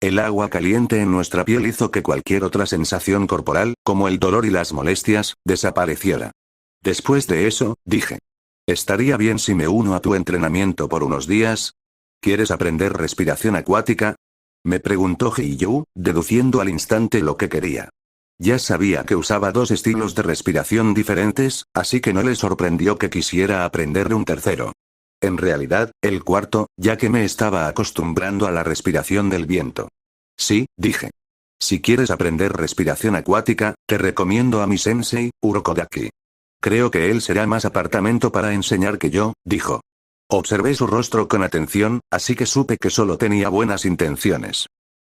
El agua caliente en nuestra piel hizo que cualquier otra sensación corporal, como el dolor y las molestias, desapareciera. Después de eso, dije. Estaría bien si me uno a tu entrenamiento por unos días. ¿Quieres aprender respiración acuática? Me preguntó Hiyu, deduciendo al instante lo que quería. Ya sabía que usaba 2 estilos de respiración diferentes, así que no le sorprendió que quisiera aprender un tercero. En realidad, el cuarto, ya que me estaba acostumbrando a la respiración del viento. Sí, dije. Si quieres aprender respiración acuática, te recomiendo a mi sensei, Urokodaki. Creo que él será más apartamento para enseñar que yo, dijo. Observé su rostro con atención, así que supe que solo tenía buenas intenciones.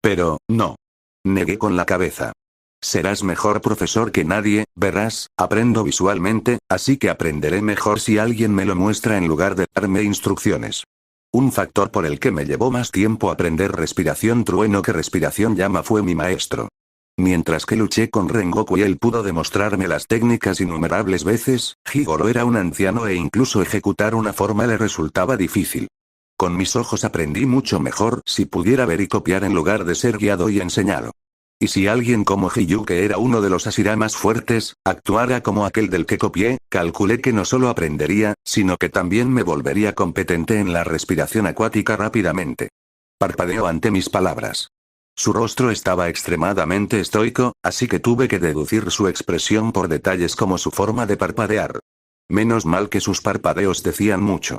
Pero, no. Negué con la cabeza. Serás mejor profesor que nadie, verás, aprendo visualmente, así que aprenderé mejor si alguien me lo muestra en lugar de darme instrucciones. Un factor por el que me llevó más tiempo aprender respiración trueno que respiración llama fue mi maestro. Mientras que luché con Rengoku y él pudo demostrarme las técnicas innumerables veces, Higoro era un anciano e incluso ejecutar una forma le resultaba difícil. Con mis ojos aprendí mucho mejor si pudiera ver y copiar en lugar de ser guiado y enseñado. Y si alguien como Hiyu, que era uno de los Ashira más fuertes, actuara como aquel del que copié, calculé que no solo aprendería, sino que también me volvería competente en la respiración acuática rápidamente. Parpadeó ante mis palabras. Su rostro estaba extremadamente estoico, así que tuve que deducir su expresión por detalles como su forma de parpadear. Menos mal que sus parpadeos decían mucho.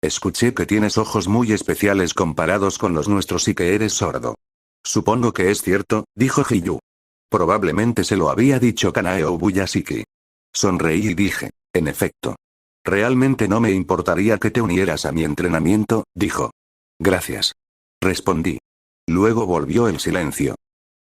Escuché que tienes ojos muy especiales comparados con los nuestros y que eres sordo. Supongo que es cierto, dijo Hiyu. Probablemente se lo había dicho Kanae o Ubuyashiki. Sonreí y dije, en efecto. Realmente no me importaría que te unieras a mi entrenamiento, dijo. Gracias. Respondí. Luego volvió el silencio.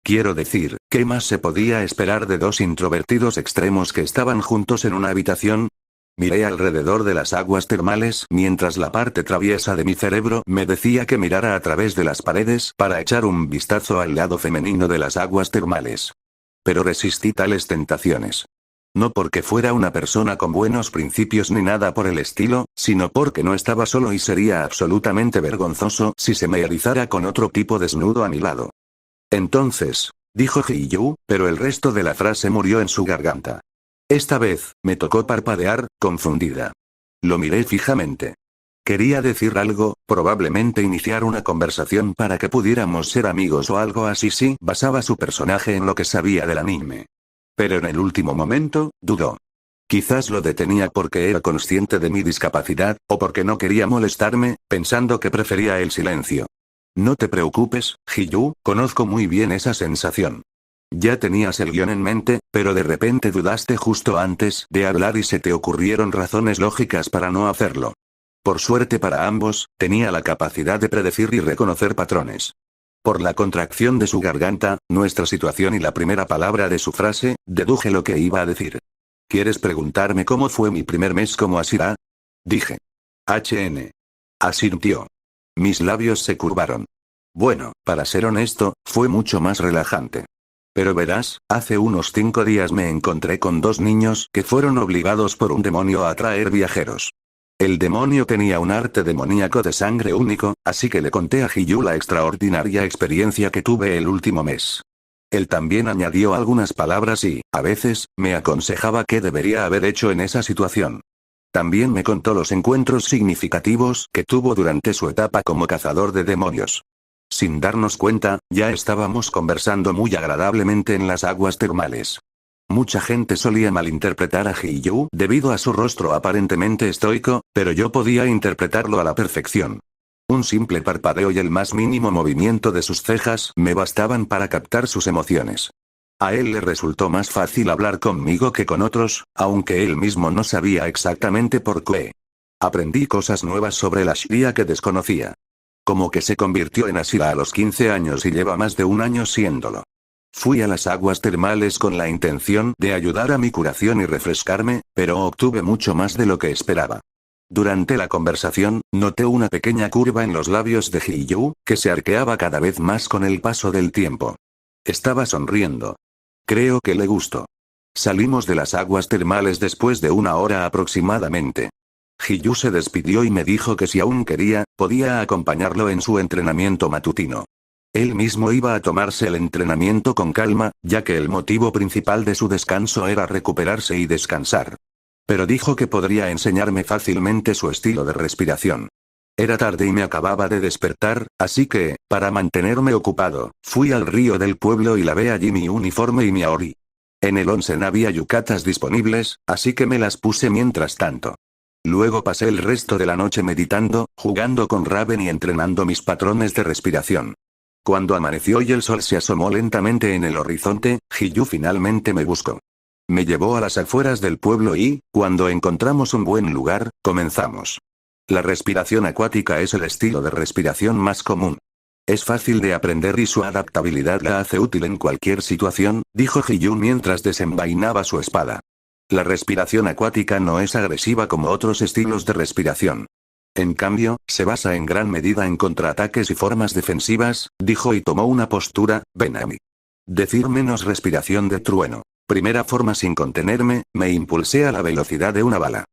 Quiero decir, ¿qué más se podía esperar de dos introvertidos extremos que estaban juntos en una habitación? Miré alrededor de las aguas termales mientras la parte traviesa de mi cerebro me decía que mirara a través de las paredes para echar un vistazo al lado femenino de las aguas termales. Pero resistí tales tentaciones. No porque fuera una persona con buenos principios ni nada por el estilo, sino porque no estaba solo y sería absolutamente vergonzoso si se me erizara con otro tipo desnudo a mi lado. Entonces, dijo Ji-Yu, pero el resto de la frase murió en su garganta. Esta vez, me tocó parpadear, confundida. Lo miré fijamente. Quería decir algo, probablemente iniciar una conversación para que pudiéramos ser amigos o algo así si basaba su personaje en lo que sabía del anime. Pero en el último momento, dudó. Quizás lo detenía porque era consciente de mi discapacidad, o porque no quería molestarme, pensando que prefería el silencio. No te preocupes, Ji-Yu, conozco muy bien esa sensación. Ya tenías el guión en mente, pero de repente dudaste justo antes de hablar y se te ocurrieron razones lógicas para no hacerlo. Por suerte para ambos, tenía la capacidad de predecir y reconocer patrones. Por la contracción de su garganta, nuestra situación y la primera palabra de su frase, deduje lo que iba a decir. ¿Quieres preguntarme cómo fue mi primer mes como Ashira? Dije. Asintió. Mis labios se curvaron. Bueno, para ser honesto, fue mucho más relajante. Pero verás, hace unos 5 días me encontré con 2 niños que fueron obligados por un demonio a traer viajeros. El demonio tenía un arte demoníaco de sangre único, así que le conté a Ji-Yu la extraordinaria experiencia que tuve el último mes. Él también añadió algunas palabras y, a veces, me aconsejaba qué debería haber hecho en esa situación. También me contó los encuentros significativos que tuvo durante su etapa como cazador de demonios. Sin darnos cuenta, ya estábamos conversando muy agradablemente en las aguas termales. Mucha gente solía malinterpretar a Ji-Yu debido a su rostro aparentemente estoico, pero yo podía interpretarlo a la perfección. Un simple parpadeo y el más mínimo movimiento de sus cejas me bastaban para captar sus emociones. A él le resultó más fácil hablar conmigo que con otros, aunque él mismo no sabía exactamente por qué. Aprendí cosas nuevas sobre la Ashira que desconocía. Como que se convirtió en Ashira a los 15 años y lleva más de un año siéndolo. Fui a las aguas termales con la intención de ayudar a mi curación y refrescarme, pero obtuve mucho más de lo que esperaba. Durante la conversación, noté una pequeña curva en los labios de Ji-Yu, que se arqueaba cada vez más con el paso del tiempo. Estaba sonriendo. Creo que le gustó. Salimos de las aguas termales después de 1 hora aproximadamente. Ji-Yu se despidió y me dijo que si aún quería, podía acompañarlo en su entrenamiento matutino. Él mismo iba a tomarse el entrenamiento con calma, ya que el motivo principal de su descanso era recuperarse y descansar. Pero dijo que podría enseñarme fácilmente su estilo de respiración. Era tarde y me acababa de despertar, así que, para mantenerme ocupado, fui al río del pueblo y lavé allí mi uniforme y mi aori. En el onsen había yucatas disponibles, así que me las puse mientras tanto. Luego pasé el resto de la noche meditando, jugando con Raven y entrenando mis patrones de respiración. Cuando amaneció y el sol se asomó lentamente en el horizonte, Ji-Yu finalmente me buscó. Me llevó a las afueras del pueblo y, cuando encontramos un buen lugar, comenzamos. La respiración acuática es el estilo de respiración más común. Es fácil de aprender y su adaptabilidad la hace útil en cualquier situación, dijo Ji-Yu mientras desenvainaba su espada. La respiración acuática no es agresiva como otros estilos de respiración. En cambio, se basa en gran medida en contraataques y formas defensivas, dijo y tomó una postura, ven a mí. Decir menos respiración de trueno. Primera forma sin contenerme, me impulsé a la velocidad de una bala.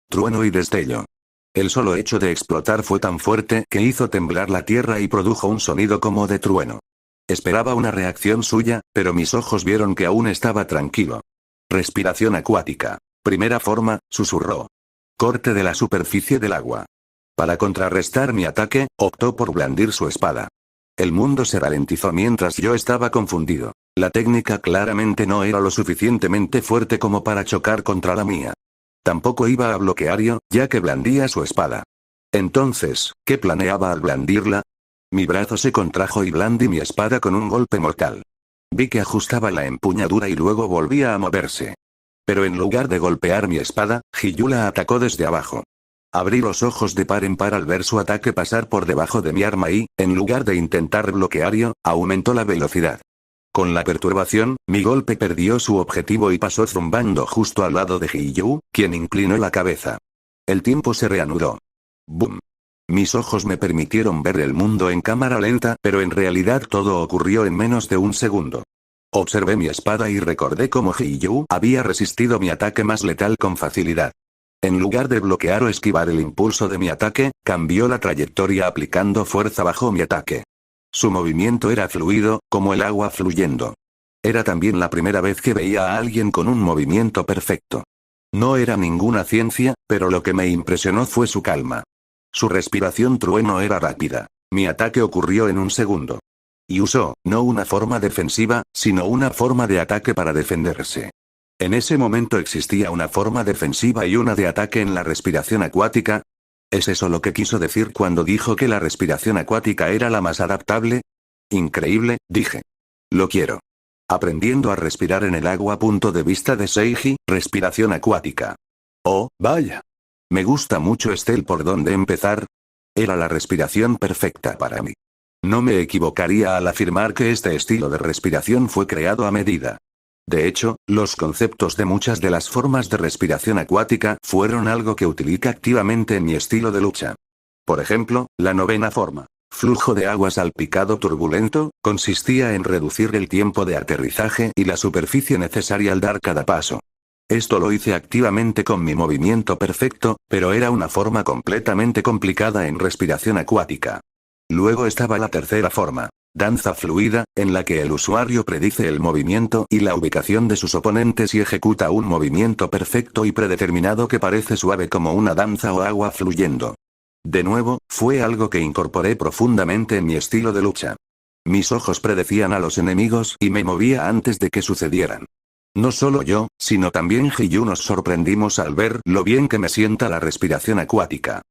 Trueno y destello. El solo hecho de explotar fue tan fuerte que hizo temblar la tierra y produjo un sonido como de trueno. Esperaba una reacción suya, pero mis ojos vieron que aún estaba tranquilo. Respiración acuática. Primera forma, susurró. Corte de la superficie del agua. Para contrarrestar mi ataque, optó por blandir su espada. El mundo se ralentizó mientras yo estaba confundido. La técnica claramente no era lo suficientemente fuerte como para chocar contra la mía. Tampoco iba a bloquearlo, ya que blandía su espada. Entonces, ¿qué planeaba al blandirla? Mi brazo se contrajo y blandí mi espada con un golpe mortal. Vi que ajustaba la empuñadura y luego volvía a moverse. Pero en lugar de golpear mi espada, Hiyu la atacó desde abajo. Abrí los ojos de par en par al ver su ataque pasar por debajo de mi arma y, en lugar de intentar bloquearlo, aumentó la velocidad. Con la perturbación, mi golpe perdió su objetivo y pasó zumbando justo al lado de Hiyu, quien inclinó la cabeza. El tiempo se reanudó. ¡Bum! Mis ojos me permitieron ver el mundo en cámara lenta, pero en realidad todo ocurrió en menos de un segundo. Observé mi espada y recordé cómo Hiyu había resistido mi ataque más letal con facilidad. En lugar de bloquear o esquivar el impulso de mi ataque, cambió la trayectoria aplicando fuerza bajo mi ataque. Su movimiento era fluido, como el agua fluyendo. Era también la primera vez que veía a alguien con un movimiento perfecto. No era ninguna ciencia, pero lo que me impresionó fue su calma. Su respiración trueno era rápida. Mi ataque ocurrió en un segundo. Y usó, no una forma defensiva, sino una forma de ataque para defenderse. En ese momento existía una forma defensiva y una de ataque en la respiración acuática. ¿Es eso lo que quiso decir cuando dijo que la respiración acuática era la más adaptable? Increíble, dije. Lo quiero. Aprendiendo a respirar en el agua. Punto de vista de Seiji, respiración acuática. Oh, vaya. Me gusta mucho ¿por dónde empezar? Era la respiración perfecta para mí. No me equivocaría al afirmar que este estilo de respiración fue creado a medida. De hecho, los conceptos de muchas de las formas de respiración acuática fueron algo que utilicé activamente en mi estilo de lucha. Por ejemplo, la novena forma, flujo de agua salpicado turbulento, consistía en reducir el tiempo de aterrizaje y la superficie necesaria al dar cada paso. Esto lo hice activamente con mi movimiento perfecto, pero era una forma completamente complicada en respiración acuática. Luego estaba la tercera forma, danza fluida, en la que el usuario predice el movimiento y la ubicación de sus oponentes y ejecuta un movimiento perfecto y predeterminado que parece suave como una danza o agua fluyendo. De nuevo, fue algo que incorporé profundamente en mi estilo de lucha. Mis ojos predecían a los enemigos y me movía antes de que sucedieran. No solo yo, sino también Hiyu nos sorprendimos al ver lo bien que me sienta la respiración acuática.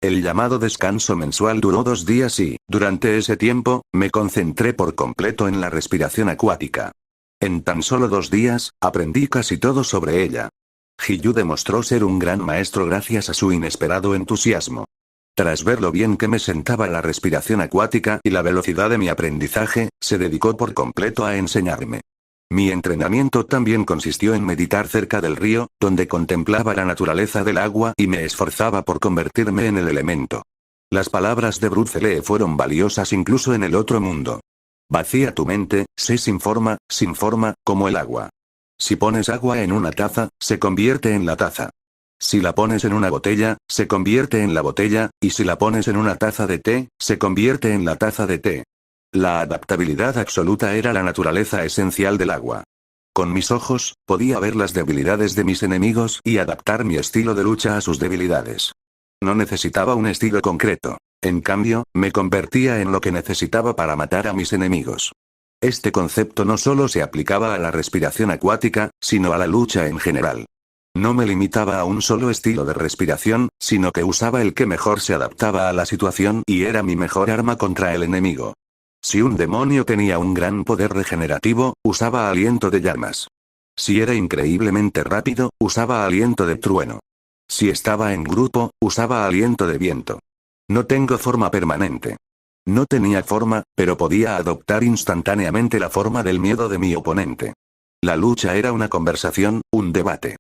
El llamado descanso mensual duró 2 días y, durante ese tiempo, me concentré por completo en la respiración acuática. En tan solo 2 días, aprendí casi todo sobre ella. Hiyu demostró ser un gran maestro gracias a su inesperado entusiasmo. Tras ver lo bien que me sentaba la respiración acuática y la velocidad de mi aprendizaje, se dedicó por completo a enseñarme. Mi entrenamiento también consistió en meditar cerca del río, donde contemplaba la naturaleza del agua y me esforzaba por convertirme en el elemento. Las palabras de Bruce Lee fueron valiosas incluso en el otro mundo. Vacía tu mente, sé sin forma, como el agua. Si pones agua en una taza, se convierte en la taza. Si la pones en una botella, se convierte en la botella, y si la pones en una taza de té, se convierte en la taza de té. La adaptabilidad absoluta era la naturaleza esencial del agua. Con mis ojos, podía ver las debilidades de mis enemigos y adaptar mi estilo de lucha a sus debilidades. No necesitaba un estilo concreto. En cambio, me convertía en lo que necesitaba para matar a mis enemigos. Este concepto no solo se aplicaba a la respiración acuática, sino a la lucha en general. No me limitaba a un solo estilo de respiración, sino que usaba el que mejor se adaptaba a la situación y era mi mejor arma contra el enemigo. Si un demonio tenía un gran poder regenerativo, usaba aliento de llamas. Si era increíblemente rápido, usaba aliento de trueno. Si estaba en grupo, usaba aliento de viento. No tengo forma permanente. No tenía forma, pero podía adoptar instantáneamente la forma del miedo de mi oponente. La lucha era una conversación, un debate.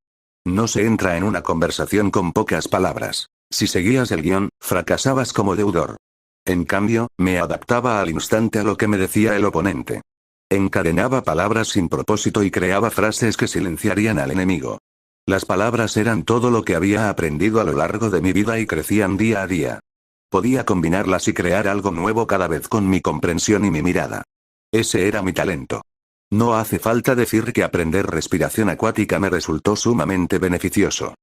No se entra en una conversación con pocas palabras. Si seguías el guión, fracasabas como deudor. En cambio, me adaptaba al instante a lo que me decía el oponente. Encadenaba palabras sin propósito y creaba frases que silenciarían al enemigo. Las palabras eran todo lo que había aprendido a lo largo de mi vida y crecían día a día. Podía combinarlas y crear algo nuevo cada vez con mi comprensión y mi mirada. Ese era mi talento. No hace falta decir que aprender respiración acuática me resultó sumamente beneficioso.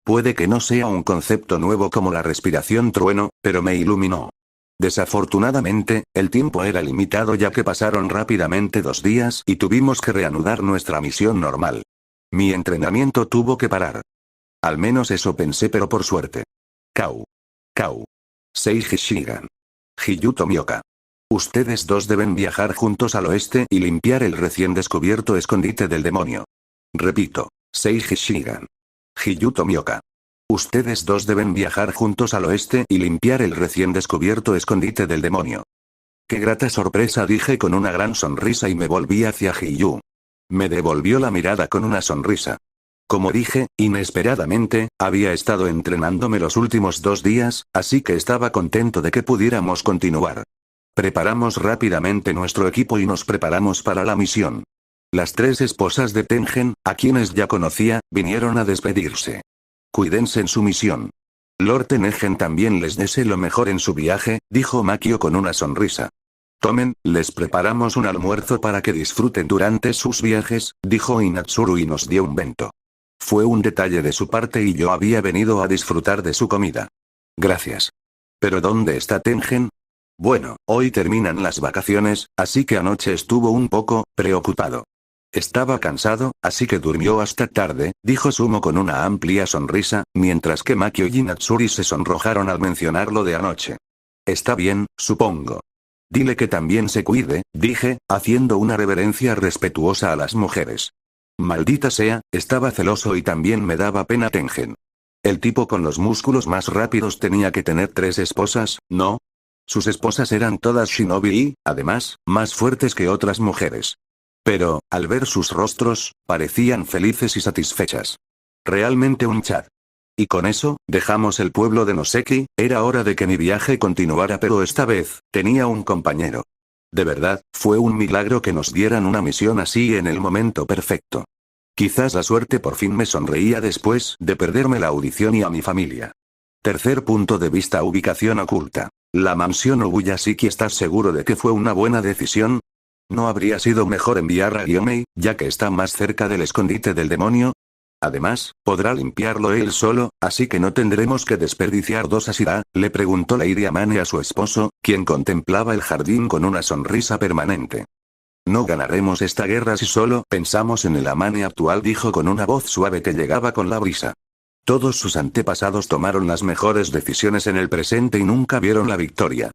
Puede que no sea un concepto nuevo como la respiración trueno, pero me iluminó. Desafortunadamente, el tiempo era limitado ya que pasaron rápidamente 2 días y tuvimos que reanudar nuestra misión normal. Mi entrenamiento tuvo que parar. Al menos eso pensé, pero por suerte. Kau. Seiji Shigan. Hiyu Tomioka. Ustedes dos deben viajar juntos al oeste y limpiar el recién descubierto escondite del demonio. Repito. Seiji Shigan. Hiyu Tomioka. Ustedes dos deben viajar juntos al oeste y limpiar el recién descubierto escondite del demonio. Qué grata sorpresa, dije con una gran sonrisa y me volví hacia Hiyu. Me devolvió la mirada con una sonrisa. Como dije, inesperadamente, había estado entrenándome los últimos 2 días, así que estaba contento de que pudiéramos continuar. Preparamos rápidamente nuestro equipo y nos preparamos para la misión. Las 3 esposas de Tengen, a quienes ya conocía, vinieron a despedirse. Cuídense en su misión. Lord Tengen también les deseo lo mejor en su viaje, dijo Makio con una sonrisa. Tomen, les preparamos un almuerzo para que disfruten durante sus viajes, dijo Inatsuru y nos dio un bento. Fue un detalle de su parte y yo había venido a disfrutar de su comida. Gracias. ¿Pero dónde está Tengen? Bueno, hoy terminan las vacaciones, así que anoche estuvo un poco preocupado. Estaba cansado, así que durmió hasta tarde, dijo Sumo con una amplia sonrisa, mientras que Makio y Natsuri se sonrojaron al mencionar lo de anoche. Está bien, supongo. Dile que también se cuide, dije, haciendo una reverencia respetuosa a las mujeres. Maldita sea, estaba celoso y también me daba pena Tengen. El tipo con los músculos más rápidos tenía que tener 3 esposas, ¿no? Sus esposas eran todas shinobi y, además, más fuertes que otras mujeres. Pero, al ver sus rostros, parecían felices y satisfechas. Realmente un chat. Y con eso, dejamos el pueblo de Noseki, era hora de que mi viaje continuara, pero esta vez, tenía un compañero. De verdad, fue un milagro que nos dieran una misión así en el momento perfecto. Quizás la suerte por fin me sonreía después de perderme la audición y a mi familia. Tercer punto de vista: ubicación oculta. La mansión Obuyashiki. ¿Estás seguro de que fue una buena decisión? ¿No habría sido mejor enviar a Gyomei, ya que está más cerca del escondite del demonio? Además, podrá limpiarlo él solo, así que no tendremos que desperdiciar 2 Asira, le preguntó Lady Amane a su esposo, quien contemplaba el jardín con una sonrisa permanente. No ganaremos esta guerra si solo pensamos en el Amane actual, dijo con una voz suave que llegaba con la brisa. Todos sus antepasados tomaron las mejores decisiones en el presente y nunca vieron la victoria.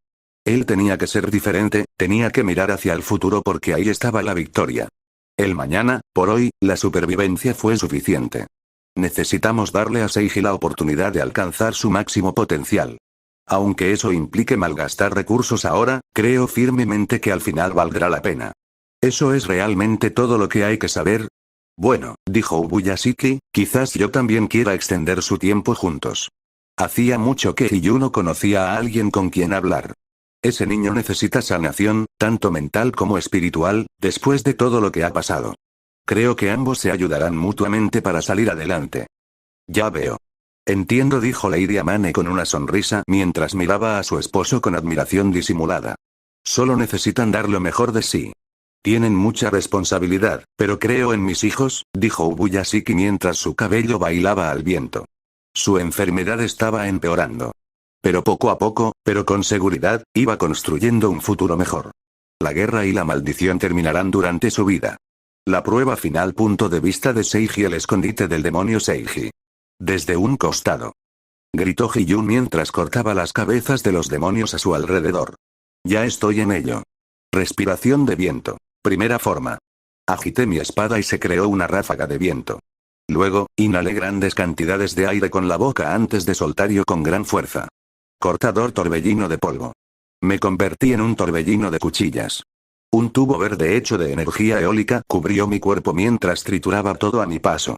Él tenía que ser diferente, tenía que mirar hacia el futuro porque ahí estaba la victoria. El mañana, por hoy, la supervivencia fue suficiente. Necesitamos darle a Seiji la oportunidad de alcanzar su máximo potencial. Aunque eso implique malgastar recursos ahora, creo firmemente que al final valdrá la pena. ¿Eso es realmente todo lo que hay que saber? Bueno, dijo Ubuyashiki, quizás yo también quiera extender su tiempo juntos. Hacía mucho que Hiyu no conocía a alguien con quien hablar. Ese niño necesita sanación, tanto mental como espiritual, después de todo lo que ha pasado. Creo que ambos se ayudarán mutuamente para salir adelante. Ya veo. Entiendo, dijo Lady Amane con una sonrisa mientras miraba a su esposo con admiración disimulada. Solo necesitan dar lo mejor de sí. Tienen mucha responsabilidad, pero creo en mis hijos, dijo Ubuyashiki mientras su cabello bailaba al viento. Su enfermedad estaba empeorando. Pero poco a poco, pero con seguridad, iba construyendo un futuro mejor. La guerra y la maldición terminarán durante su vida. La prueba final. Punto de vista de Seiji. El escondite del demonio. Seiji. Desde un costado. Gritó Hiyu mientras cortaba las cabezas de los demonios a su alrededor. Ya estoy en ello. Respiración de viento. Primera forma. Agité mi espada y se creó una ráfaga de viento. Luego, inhalé grandes cantidades de aire con la boca antes de soltar con gran fuerza. Cortador torbellino de polvo. Me convertí en un torbellino de cuchillas. Un tubo verde hecho de energía eólica cubrió mi cuerpo mientras trituraba todo a mi paso.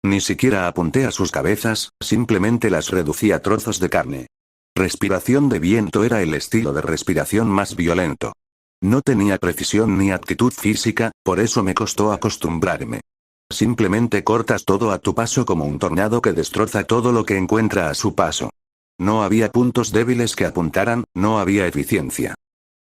Ni siquiera apunté a sus cabezas, simplemente las reducí a trozos de carne. Respiración de viento era el estilo de respiración más violento. No tenía precisión ni aptitud física, por eso me costó acostumbrarme. Simplemente cortas todo a tu paso como un tornado que destroza todo lo que encuentra a su paso. No había puntos débiles que apuntaran, no había eficiencia.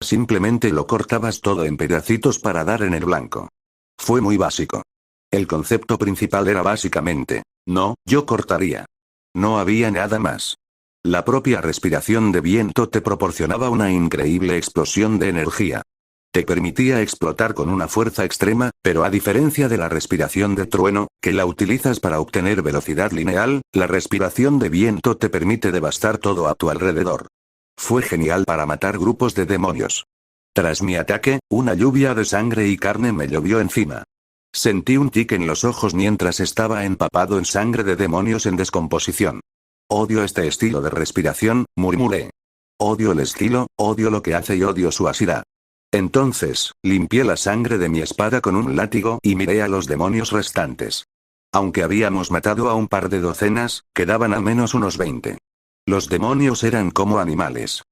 Simplemente lo cortabas todo en pedacitos para dar en el blanco. Fue muy básico. El concepto principal era básicamente, no, yo cortaría. No había nada más. La propia respiración de viento te proporcionaba una increíble explosión de energía. Te permitía explotar con una fuerza extrema, pero a diferencia de la respiración de trueno, que la utilizas para obtener velocidad lineal, la respiración de viento te permite devastar todo a tu alrededor. Fue genial para matar grupos de demonios. Tras mi ataque, una lluvia de sangre y carne me llovió encima. Sentí un tic en los ojos mientras estaba empapado en sangre de demonios en descomposición. Odio este estilo de respiración, murmuré. Odio el estilo, odio lo que hace y odio su asira. Entonces, limpié la sangre de mi espada con un látigo y miré a los demonios restantes. Aunque habíamos matado a un par de docenas, quedaban al menos unos 20. Los demonios eran como animales.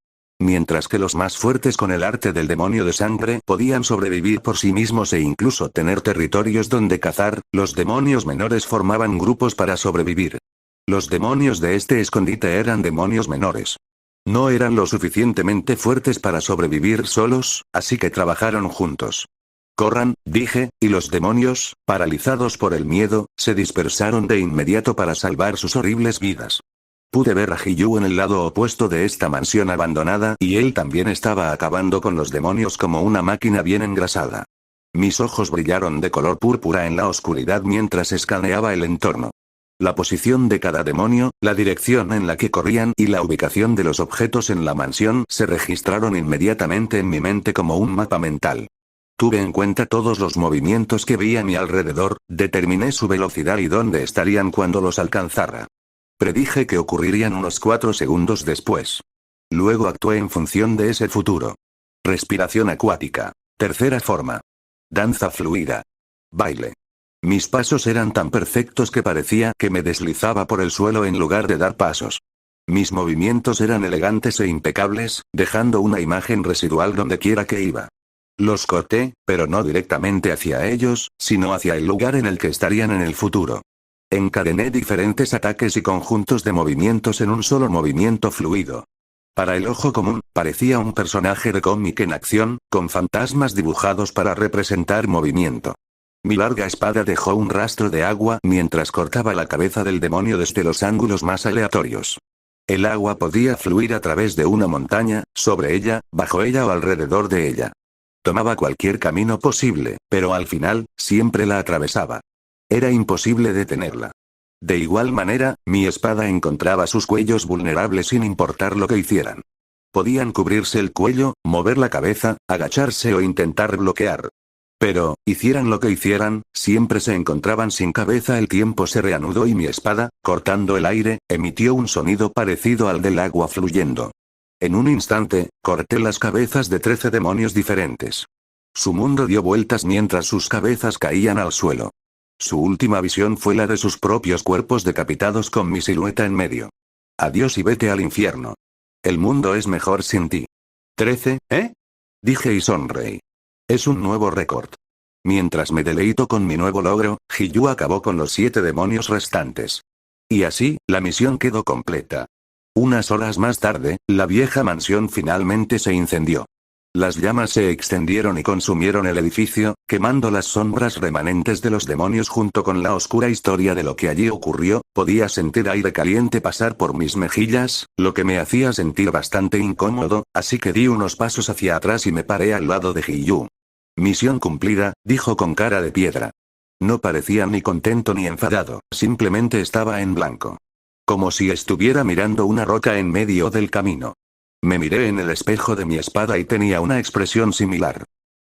Mientras que los más fuertes con el arte del demonio de sangre podían sobrevivir por sí mismos e incluso tener territorios donde cazar, los demonios menores formaban grupos para sobrevivir. Los demonios de este escondite eran demonios menores. No eran lo suficientemente fuertes para sobrevivir solos, así que trabajaron juntos. Corran, dije, y los demonios, paralizados por el miedo, se dispersaron de inmediato para salvar sus horribles vidas. Pude ver a Hiyu en el lado opuesto de esta mansión abandonada y él también estaba acabando con los demonios como una máquina bien engrasada. Mis ojos brillaron de color púrpura en la oscuridad mientras escaneaba el entorno. La posición de cada demonio, la dirección en la que corrían y la ubicación de los objetos en la mansión se registraron inmediatamente en mi mente como un mapa mental. Tuve en cuenta todos los movimientos que vi a mi alrededor, determiné su velocidad y dónde estarían cuando los alcanzara. Predije que ocurrirían unos 4 segundos después. Luego actué en función de ese futuro. Respiración acuática. Tercera forma. Danza fluida. Baile. Mis pasos eran tan perfectos que parecía que me deslizaba por el suelo en lugar de dar pasos. Mis movimientos eran elegantes e impecables, dejando una imagen residual donde quiera que iba. Los corté, pero no directamente hacia ellos, sino hacia el lugar en el que estarían en el futuro. Encadené diferentes ataques y conjuntos de movimientos en un solo movimiento fluido. Para el ojo común, parecía un personaje de cómic en acción, con fantasmas dibujados para representar movimiento. Mi larga espada dejó un rastro de agua mientras cortaba la cabeza del demonio desde los ángulos más aleatorios. El agua podía fluir a través de una montaña, sobre ella, bajo ella o alrededor de ella. Tomaba cualquier camino posible, pero al final, siempre la atravesaba. Era imposible detenerla. De igual manera, mi espada encontraba sus cuellos vulnerables sin importar lo que hicieran. Podían cubrirse el cuello, mover la cabeza, agacharse o intentar bloquear. Pero, hicieran lo que hicieran, siempre se encontraban sin cabeza. El tiempo se reanudó y mi espada, cortando el aire, emitió un sonido parecido al del agua fluyendo. En un instante, corté las cabezas de 13 demonios diferentes. Su mundo dio vueltas mientras sus cabezas caían al suelo. Su última visión fue la de sus propios cuerpos decapitados con mi silueta en medio. Adiós y vete al infierno. El mundo es mejor sin ti. 13, ¿eh? Dije y sonreí. Es un nuevo récord. Mientras me deleito con mi nuevo logro, Hiyu acabó con los 7 demonios restantes. Y así, la misión quedó completa. Unas horas más tarde, la vieja mansión finalmente se incendió. Las llamas se extendieron y consumieron el edificio, quemando las sombras remanentes de los demonios junto con la oscura historia de lo que allí ocurrió. Podía sentir aire caliente pasar por mis mejillas, lo que me hacía sentir bastante incómodo, así que di unos pasos hacia atrás y me paré al lado de Hiyu. Misión cumplida, dijo con cara de piedra. No parecía ni contento ni enfadado, simplemente estaba en blanco. Como si estuviera mirando una roca en medio del camino. Me miré en el espejo de mi espada y tenía una expresión similar.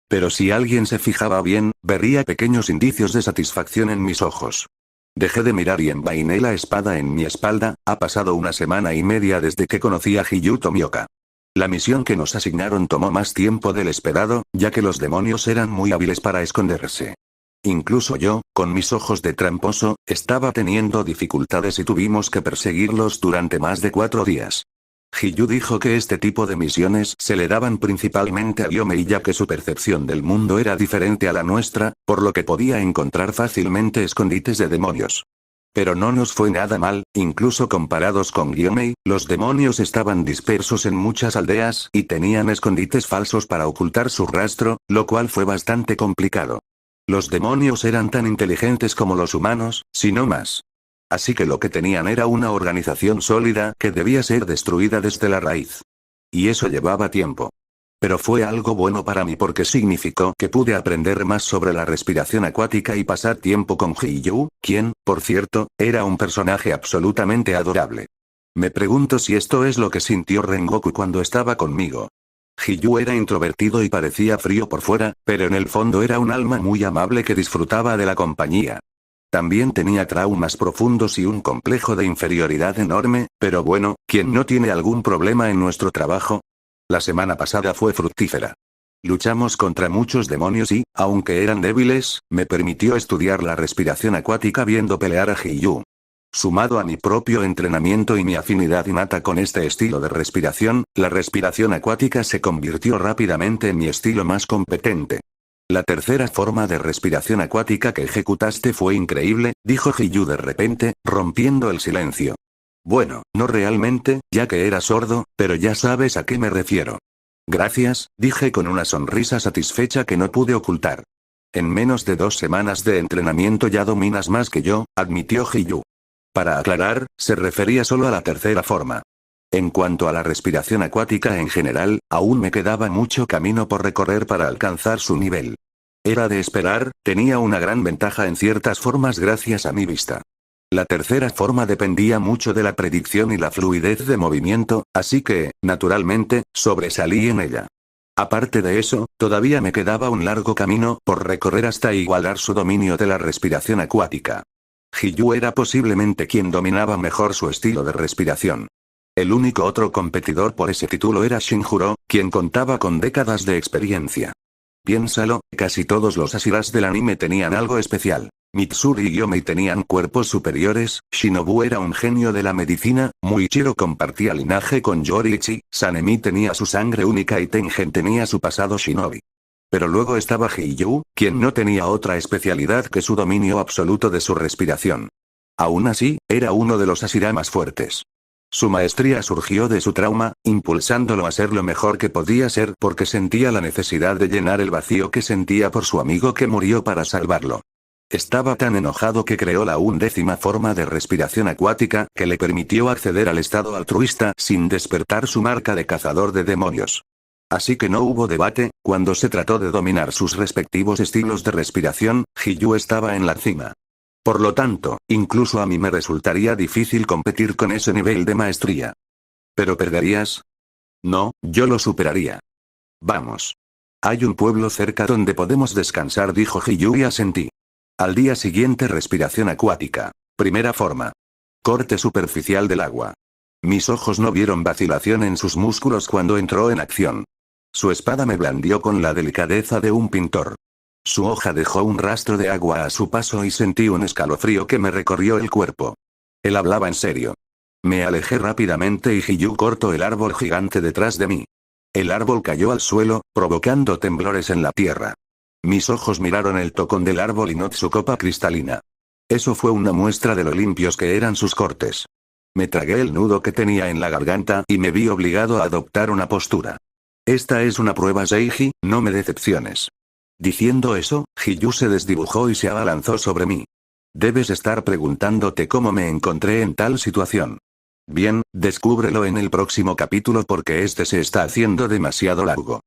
Pero si alguien se fijaba bien, vería pequeños indicios de satisfacción en mis ojos. Dejé de mirar y envainé la espada en mi espalda. Ha pasado 1 semana y media desde que conocí a Hiyu Tomioka. La misión que nos asignaron tomó más tiempo del esperado, ya que los demonios eran muy hábiles para esconderse. Incluso yo, con mis ojos de tramposo, estaba teniendo dificultades y tuvimos que perseguirlos durante más de 4 días. Hiyu dijo que este tipo de misiones se le daban principalmente a Gyomei ya que su percepción del mundo era diferente a la nuestra, por lo que podía encontrar fácilmente escondites de demonios. Pero no nos fue nada mal, incluso comparados con Gyomei, los demonios estaban dispersos en muchas aldeas y tenían escondites falsos para ocultar su rastro, lo cual fue bastante complicado. Los demonios eran tan inteligentes como los humanos, si no más. Así que lo que tenían era una organización sólida que debía ser destruida desde la raíz. Y eso llevaba tiempo. Pero fue algo bueno para mí porque significó que pude aprender más sobre la respiración acuática y pasar tiempo con Hiyu, quien, por cierto, era un personaje absolutamente adorable. Me pregunto si esto es lo que sintió Rengoku cuando estaba conmigo. Hiyu era introvertido y parecía frío por fuera, pero en el fondo era un alma muy amable que disfrutaba de la compañía. También tenía traumas profundos y un complejo de inferioridad enorme, pero bueno, ¿quién no tiene algún problema en nuestro trabajo? La semana pasada fue fructífera. Luchamos contra muchos demonios y, aunque eran débiles, me permitió estudiar la respiración acuática viendo pelear a Hiyu. Sumado a mi propio entrenamiento y mi afinidad innata con este estilo de respiración, la respiración acuática se convirtió rápidamente en mi estilo más competente. La tercera forma de respiración acuática que ejecutaste fue increíble, dijo Hiyu de repente, rompiendo el silencio. Bueno, no realmente, ya que era sordo, pero ya sabes a qué me refiero. Gracias, dije con una sonrisa satisfecha que no pude ocultar. En menos de 2 semanas de entrenamiento ya dominas más que yo, admitió Hiyu. Para aclarar, se refería solo a la tercera forma. En cuanto a la respiración acuática en general, aún me quedaba mucho camino por recorrer para alcanzar su nivel. Era de esperar, tenía una gran ventaja en ciertas formas gracias a mi vista. La tercera forma dependía mucho de la predicción y la fluidez de movimiento, así que, naturalmente, sobresalí en ella. Aparte de eso, todavía me quedaba un largo camino por recorrer hasta igualar su dominio de la respiración acuática. Hiyu era posiblemente quien dominaba mejor su estilo de respiración. El único otro competidor por ese título era Shinjuro, quien contaba con décadas de experiencia. Piénsalo, casi todos los Ashiras del anime tenían algo especial. Mitsuri y Yomei tenían cuerpos superiores, Shinobu era un genio de la medicina, Muichiro compartía linaje con Yoriichi, Sanemi tenía su sangre única y Tengen tenía su pasado shinobi. Pero luego estaba Hiyu, quien no tenía otra especialidad que su dominio absoluto de su respiración. Aún así, era uno de los Ashira más fuertes. Su maestría surgió de su trauma, impulsándolo a ser lo mejor que podía ser porque sentía la necesidad de llenar el vacío que sentía por su amigo que murió para salvarlo. Estaba tan enojado que creó la 11ª forma de respiración acuática que le permitió acceder al estado altruista sin despertar su marca de cazador de demonios. Así que no hubo debate, cuando se trató de dominar sus respectivos estilos de respiración, Hiyu estaba en la cima. Por lo tanto, incluso a mí me resultaría difícil competir con ese nivel de maestría. ¿Pero perderías? No, yo lo superaría. Vamos. Hay un pueblo cerca donde podemos descansar, dijo Hiyu y asentí. Al día siguiente respiración acuática. Primera forma. Corte superficial del agua. Mis ojos no vieron vacilación en sus músculos cuando entró en acción. Su espada me blandió con la delicadeza de un pintor. Su hoja dejó un rastro de agua a su paso y sentí un escalofrío que me recorrió el cuerpo. Él hablaba en serio. Me alejé rápidamente y Hiyu cortó el árbol gigante detrás de mí. El árbol cayó al suelo, provocando temblores en la tierra. Mis ojos miraron el tocón del árbol y no su copa cristalina. Eso fue una muestra de lo limpios que eran sus cortes. Me tragué el nudo que tenía en la garganta y me vi obligado a adoptar una postura. Esta es una prueba, Seiji, no me decepciones. Diciendo eso, Hiyu se desdibujó y se abalanzó sobre mí. Debes estar preguntándote cómo me encontré en tal situación. Bien, descúbrelo en el próximo capítulo porque este se está haciendo demasiado largo.